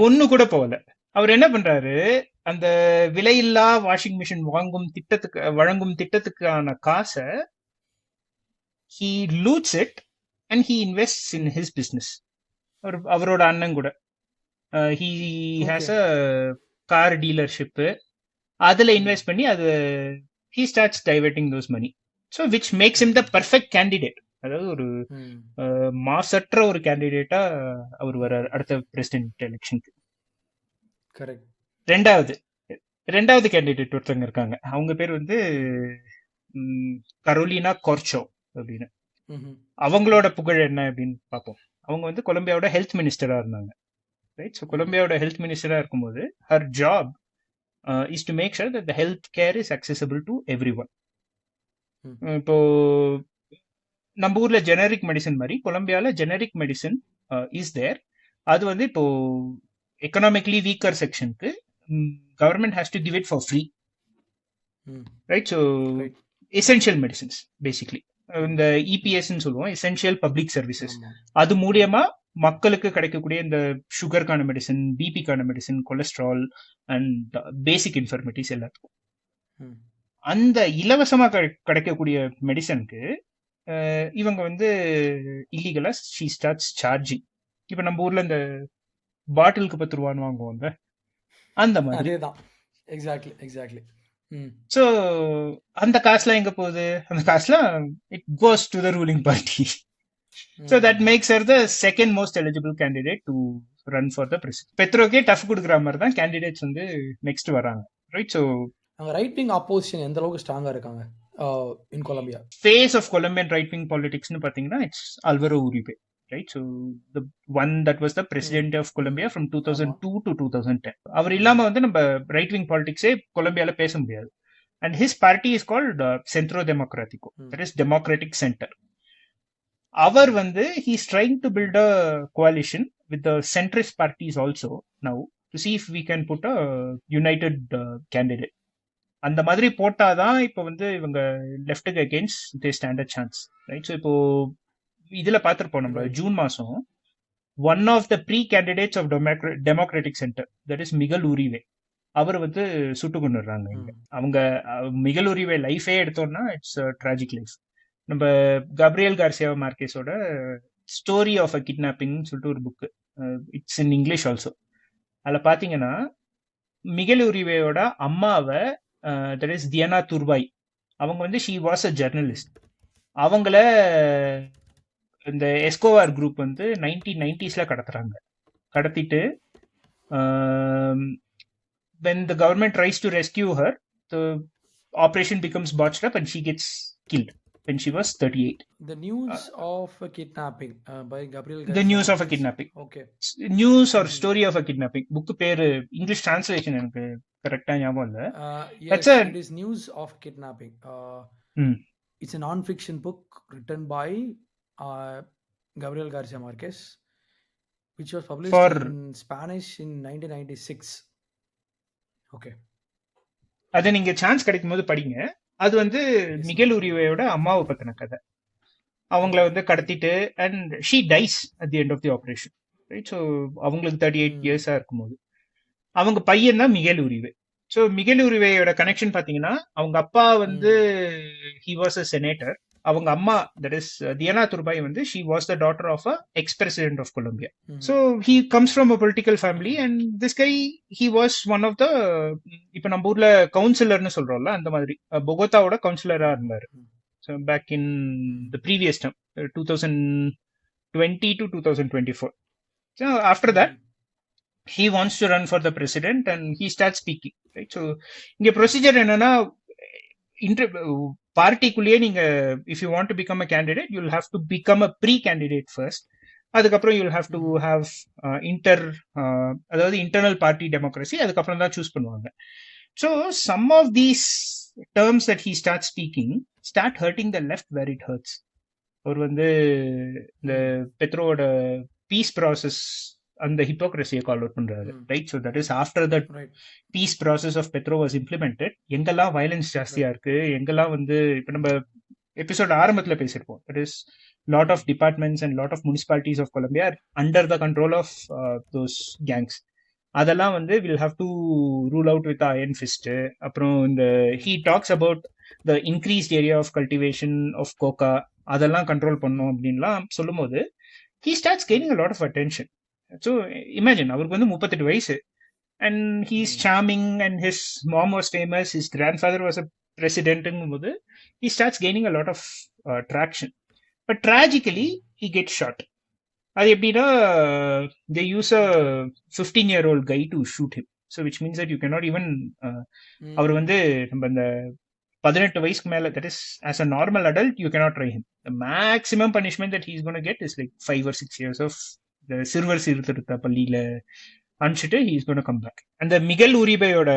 ஒண்ணு கூட போகல. அவர் என்ன பண்றாரு, அந்த விலையில்லா வாஷிங் மிஷின் வழங்கும் திட்டத்துக்கான காசை he loots it and he invests in his business. அவரோட அண்ணன் கூட he has a car dealership, அதுல இன்வெஸ்ட் பண்ணி அது he starts diverting those money, so which makes him the perfect candidate. அதாவது ஒரு மாசற்ற ஒரு கேண்டிடேட்டா அவர் வர்றாரு அடுத்த பிரசிடென்ட் எலெக்ஷனுக்கு. கரெக்ட். ரெண்டாவது கேண்டிடேட் ஒருத்தவங்க இருக்காங்க, அவங்க பேர் கரோலினா கோர்ச்சோ அப்படின்னு. அவங்களோட புகழ் என்ன அப்படின்னு பார்ப்போம். அவங்க கொலம்பியாவோட ஹெல்த் மினிஸ்டரா இருந்தாங்க, ரைட்? ஸோ கொலம்பியாவோட ஹெல்த் மினிஸ்டரா இருக்கும்போது her job is to make sure that the health care is accessible to everyone. இப்போ நம்ம ஊர்ல ஜெனரிக் மெடிசன் மாதிரி கொலம்பியால ஜெனரிக் மெடிசன் இஸ் தேர். அது இப்போ எக்கனாமிக்கலி வீக்கர் செக்ஷனுக்கு government has to give it for free, right? So essential medicines basically இந்த EPS சொல்லுவோம், எசென்ஷியல் பப்ளிக் சர்வீசஸ். அது மூலியமா மக்களுக்கு கிடைக்கக்கூடிய இந்த சுகருக்கான மெடிசன், பிபிக்கான medicine, cholesterol and basic infirmities எல்லாத்துக்கும் அந்த இலவசமா கிடைக்கக்கூடிய மெடிசனுக்கு இவங்க இல்லீகலா ஷீ ஸ்டார்ட்ஸ் சார்ஜிங். இப்ப நம்ம ஊர்ல இந்த பாட்டிலுக்கு 10 ரூபான்னு வாங்குவோம், அந்த மாதிரி தான். எக்ஸாக்ட்லி. சோ அந்த காசுலாம் எங்க போகுது? அந்த காசுலாம் it goes to the ruling party. So that makes her the second most eligible candidate to run for the president. பெட்ரோக்கே டஃப் கொடுக்குற மாதிரி தான் கேண்டிடேட்ஸ் நெக்ஸ்ட் வராங்க, ரைட்? சோ அங்க ரைட் விங் ஆப்போசிஷன் எந்த அளவுக்கு ஸ்ட்ராங்கா இருக்காங்க in Colombia? Face of Colombian right wing politics nu pathina it's Alvaro Uribe, right? So the one that was the president of Colombia from 2002 to 2010. அவர் இல்லாம நம்ம right wing பாலிடிக்ஸே கொலம்பியால பேச முடியாது. and his party is called Centro Democrático, that is Democratic Center. அவர் வந்து he's trying to build a coalition with the centrist parties also now to see if we can put a united candidate. அந்த மாதிரி போட்டாதான் இப்போ வந்து இவங்க லெஃப்ட்டுக்கு against they stand a chance, right? So இப்போ இதுல பார்த்துருப்போம் நம்ம ஜூன் மாசம் one of the pre candidates of democratic center, that is Miguel Uribe, அவர் வந்து சுட்டு கொண்டுடுறாங்க இங்க. அவங்க மிகல் உரிவே லைஃபே எடுத்தோம்னா இட்ஸ் ட்ராஜிக் லைஃப். நம்ம கப்ரியல் கார்சியா மார்க்கேஸோட ஸ்டோரி ஆஃப் அ கிட்னாப்பிங் சொல்லிட்டு ஒரு book, it's in English also. அதில் பார்த்தீங்கன்னா மிகல் உரிவேயோட அம்மாவை, தட் இஸ் தியானா துர்பாய், அவங்க வந்து ஷீ வாஸ் அ ஜெர்னலிஸ்ட். அவங்கள இந்த எஸ்கோவார் குரூப் வந்து 1990s கடத்துறாங்க. கடத்திட்டு when the government tries to rescue her, the operation becomes botched up and she gets killed when she was 38. The news of a kidnapping by Gabriel The news of a kidnapping. Okay. News or story of a kidnapping. Book பேரு English translation எனக்கு கரெக்டா ஞாபகம் இல்ல. Yes, it is news of kidnapping. It's a non-fiction book written by Gabriel Garcia Marquez, which was published in Spanish in 1996. Okay. அதை நீங்க chance கிடைக்கும் போது படிங்க. அது வந்து மிகல் உரிவேயோட அம்மாவை பத்தின கதை. அவங்கள வந்து கடத்திட்டு and she dies at the end of the operation, right? So அவங்களுக்கு 38 இயர்ஸா இருக்கும்போது அவங்க பையன் தான் மிகல் உரிவே. ஸோ மிகல் உரிவேயோட கனெக்ஷன் பாத்தீங்கன்னா அவங்க அப்பா வந்து ஹி வாஸ் அ செனேட்டர், அவங்க அம்மா தட் இஸ் தியானா துர்பாய் வந்து she was the daughter of a ex president of Colombia. So he comes from a political family and this guy he was one of the, இப்போ நம்ம ஊர்ல கவுன்சிலர்னு சொல்றோம்ல அந்த மாதிரி பொகோத்தாவோட கவுன்சிலரா இருந்தாரு. So back in the previous time 2020 to 2024. So after that he wants to run for the president and he starts speaking, right? So இங்க ப்ரொசீஜர் என்னன்னா பார்ட்டிக்குள்ளேயே நீங்க if you want to become a candidate you will have to become a pre candidate first. அதுக்கப்புறம் you will have to have அதாவது internal party democracy, அதுக்கப்புறம் தான் choose பண்ணுவாங்க. So some of these terms that he start speaking start hurting the left where it hurts. அவர் வந்து இந்த பெட்ரோவோட peace process அந்த ஹிப்போக்ரஸியை கால் அவுட் பண்றாரு, right? So that is after that peace process of Petro was implemented, எங்கெல்லாம் violence ஜாஸ்தியா இருக்கு, எங்கெல்லாம் வந்து இப்போ நம்ம எபிசோட் ஆரம்பத்தில் பேசியிருப்போம், that is lot of departments and lot of municipalities of Colombia under the control of those gangs. அதெல்லாம் வந்து will have to rule out with iron fist. அப்புறம் இந்த he talks about the increased area of cultivation of coca, அதெல்லாம் control பண்ணும் அப்படின்லாம் சொல்லும் போது he starts gaining a lot of attention. So imagine அவருக்கு வந்து 38 வயசு and he's charming and his mom was famous, his grandfather was a president போது he starts gaining a lot of traction. But tragically he gets shot. அது எப்படின்னா they use a 15-year-old guy to shoot him, so which means that you cannot even அவர் வந்து நம்ம இந்த 18 வயசுக்கு மேல, that is as a normal adult you cannot try him. The maximum punishment that he's going to get is like 5 or 6 years of the சிறுவர் சீர்திருத்த பள்ளியில அனுப்பிச்சிட்டு he is going to come back. அந்த மிகல் உரிபையோட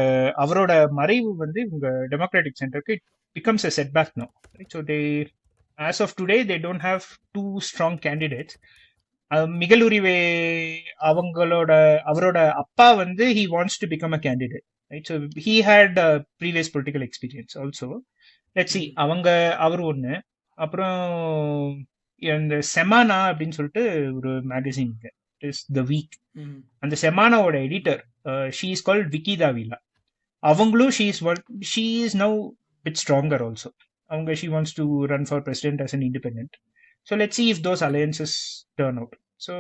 அவரோட மறைவு வந்து இவங்க democratic சென்டருக்கு it becomes a setback now, right? So they, as of today, they don't have two strong candidates. Miguel Uribe அவரோட அப்பா வந்து he wants to become a candidate, right? So he had a previous political experience also. Let's see, அவர் ஒண்ணு. அப்புறம் இந்த செமானா அப்படின்னு சொல்லிட்டு ஒரு magazine is the week, அந்த செமானாவோட editor she is called Vicky Davila. அவங்களும் she is now bit stronger also. அவங்க she wants to run for president as an independent. So let's see if those alliances turn out. So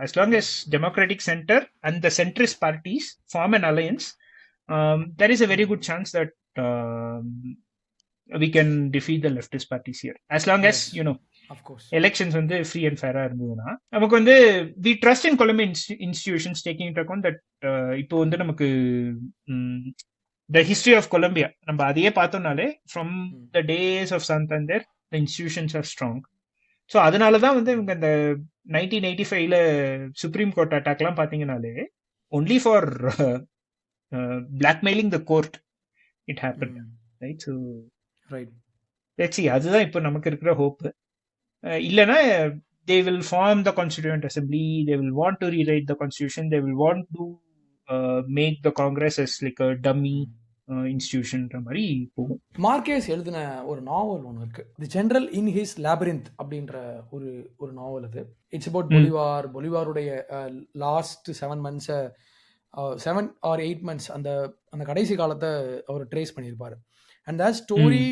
as long as Democratic Center and the centrist parties form an alliance, there is a very good chance that we can defeat the leftist parties here. As long as, you know, elections வந்து free and ஃபேரா இருந்ததுன்னா நமக்கு வந்து we trust in Colombia institutions taking into account that இப்போ வந்து நமக்கு the history of Colombia நம்ம அதையே பார்த்தோம்னாலே from the days of Santander the institutions are strong. So அதனாலதான் வந்து இவங்க இந்த 1985ல சுப்ரீம் கோர்ட் அட்டாக்லாம் பார்த்தீங்கன்னாலே only for blackmailing the court it happen, right. So right. Let's see, அதுதான் இப்போ நமக்கு இருக்கிற ஹோப். இல்லைன்னா they will form the constituent assembly, they will want to rewrite the constitution, they will want to make the congress as like a dummy institutionன்ற மாதிரி போகும். Márquez எழுதின ஒரு நாவல் ஒன்று இருக்கு, தி ஜெனரல் இன் ஹிஸ் லேபரிந்த் அப்படின்ற ஒரு நாவல் அது. இட்ஸ் அபவுட் பொலிவாருடைய லாஸ்ட் 7 months 7 or 8 months அந்த அந்த கடைசி காலத்தை அவர் ட்ரேஸ் பண்ணியிருப்பாரு. And that story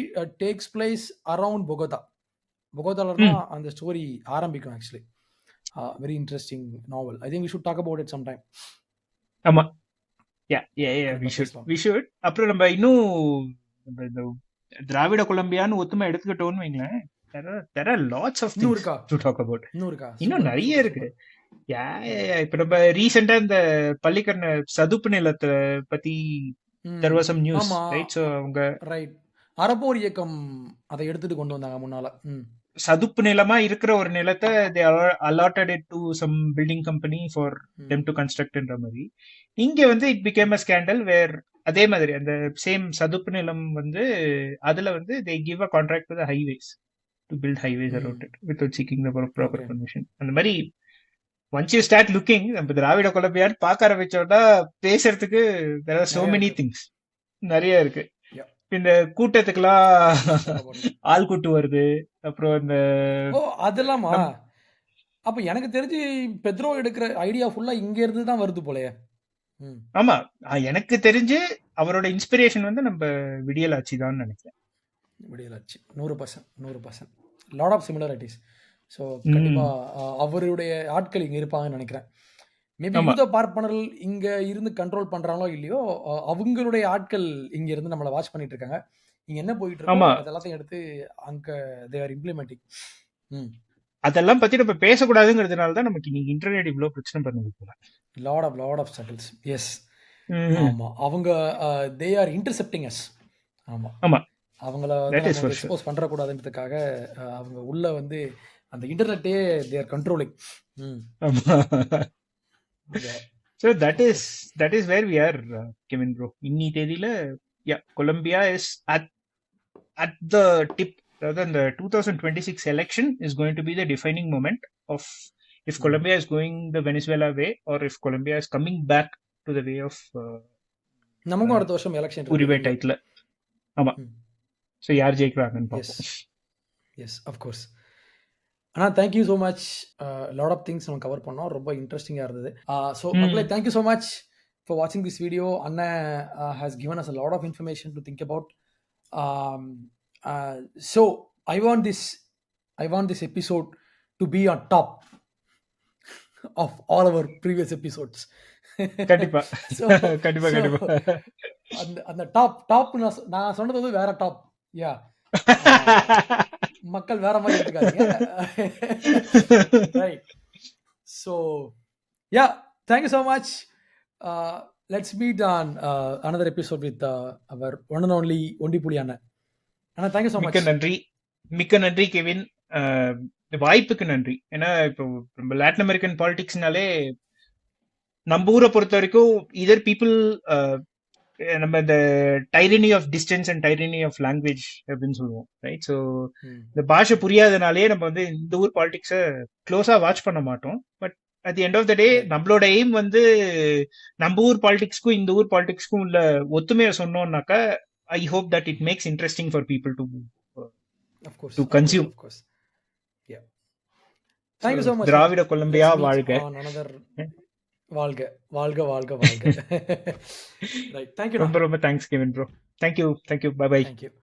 takes place around பொகோதால தான் அந்த ஸ்டோரி ஆரம்பிக்கும். Actually very interesting novel. I think we should talk about it some time. ஆமா, we should. அப்புறம் நம்ம இன்னும் இந்த திராவிட கொலம்பியான்னு ஒத்துமை எடுத்துக்கிட்டோம்னு வைங்களேன், there are lots of things to talk about. இன்னும் நிறைய இருக்கு. இப்ப நம்ம ரீசெண்டா இந்த பள்ளிக்கரண சதுப்பு நிலத்தை பத்தி there was some news, right? So அவங்க ரைட் அறப்போர் இயக்கம் அதை எடுத்துட்டு கொண்டு வந்தாங்க முன்னால. சதுப்பு நிலமா இருக்கிற ஒரு நிலத்தை they allotted it to some building company for them to construct ன்ற மாதிரி. இங்க வந்து it became a scandal where அதே மாதிரி அந்த சேம் சதுப்பு நிலம் வந்து அதுல வந்து they give a contract to the highways to build highways around it without seeking the proper permission. அந்த மாதிரி once you start looking, நம்ம திராவிட கொலம்பியான்னு பார்க்க ஆரம்பிச்சோம்னா பேசுறதுக்கு there are so many things, நிறைய இருக்கு. இந்த கூட்டத்துக்கெல்லாம் ஆள் கூட்டு வருது. அப்புறம் இந்த அதெல்லாமா அப்ப எனக்கு தெரிஞ்சு பெட்ரோ எடுக்கிற ஐடியா ஃபுல்லா இங்க இருந்து தான் வருது போலயே. ஆமா, எனக்கு தெரிஞ்சு அவரோட இன்ஸ்பிரேஷன் வந்து நம்ம விடியலாட்சி தான் நினைக்கிறேன். விடியலாட்சி 100% லாட் ஆஃப் சிமிலாரிட்டிஸ். ஸோ கண்டிப்பா அவருடைய ஆட்கள் இங்க இருப்பாங்கன்னு நினைக்கிறேன். மேபி யூத பார்ப்பனர்கள் இங்க இருந்து கண்ட்ரோல் பண்றாங்களோ இல்லையோ, அவங்களுடைய ஆட்கள் இங்க இருந்து நம்மளை வாட்ச் பண்ணிட்டு இருக்காங்க. இங்க என்ன போயிட்டு இருக்கோ அதெல்லாத்தையும் எடுத்து அங்க தே ஆர் இம்ப்ளிமெண்டிங். அதெல்லாம் பத்தி நம்ம பேசக்கூடாதுங்கிறதுனால தான் நமக்கு இன்னைக்கு இன்டர்நெட் இவ்வளவு பிரச்சனை பண்ணுது போல. Lot of struggles. எஸ், ஆமா, அவங்க தே ஆர் இன்டர்செப்டிங் அஸ். ஆமா, அவங்கள எக்ஸ்போஸ் பண்ற கூடாதுன்றதுக்காக அவங்க உள்ள வந்து அந்த இன்டர்நெட்டே they are controlling. So that is where we are, Kevin bro. இன்னி தேதியில Colombia is at the tip. Rather than the 2026 election is going to be the defining moment of if Colombia is going the Venezuela way or if Colombia is coming back to the way of நமக்கு அடுத்த வருஷம் election உரிமை title. ஆமா, so யார் ஜெயிக்கிறாங்கன்னு பார்ப்போம். Yes, of course. ஆனால் thank you so much. Lot of things நம்ம கவர் பண்ணோம், ரொம்ப இன்ட்ரெஸ்டிங்காக இருந்தது. ஸோ மக்களே, தேங்க்யூ ஸோ மச் ஃபார் வாட்சிங் திஸ் வீடியோ. அண்ணன் has given us a lot of information to think about. So I want this episode to be on top of all our previous episodes. கண்டிப்பா அந்த top நான் சொன்னது வந்து வேற top. யா, மக்கள் வேற மாதிரி எடுத்துக்காதீங்க. Right. So yeah, thank you so much. Let's meet on another episode with our one and only ஒண்டிப்புலி அண்ணன். Thank you so much. மிக்க நன்றி கெவின். வாய்ப்புக்கு நன்றி. ஏன்னா இப்போ நம்ம லாட்டின் அமெரிக்கன் பாலிடிக்ஸ்னாலே நம்ம ஊரை பொறுத்த வரைக்கும் இதர் பீப்புள் நம்ம இந்த tyranny of distance and tyranny of language அப்படின்னு சொல்லுவோம், ரைட்? ஸோ இந்த பாஷை புரியாதனாலே நம்ம வந்து இந்த ஊர் பாலிடிக்ஸை க்ளோஸா வாட்ச் பண்ண மாட்டோம். But at the end of the day நம்மளோட எய்ம் வந்து நம்ம ஊர் பாலிடிக்ஸ்க்கும் இந்த ஊர் பாலிடிக்ஸ்க்கும் உள்ள ஒத்துமையை சொன்னோம்னாக்கா I hope that it makes interesting for people to consume. Of course. Yeah. Thank you so much. திராவிட கொலம்பியா வாழ்க. வாழ்க. Right. Thank you. ரொம்ப thanks Kevin bro. Thank you. Bye bye. Thank you.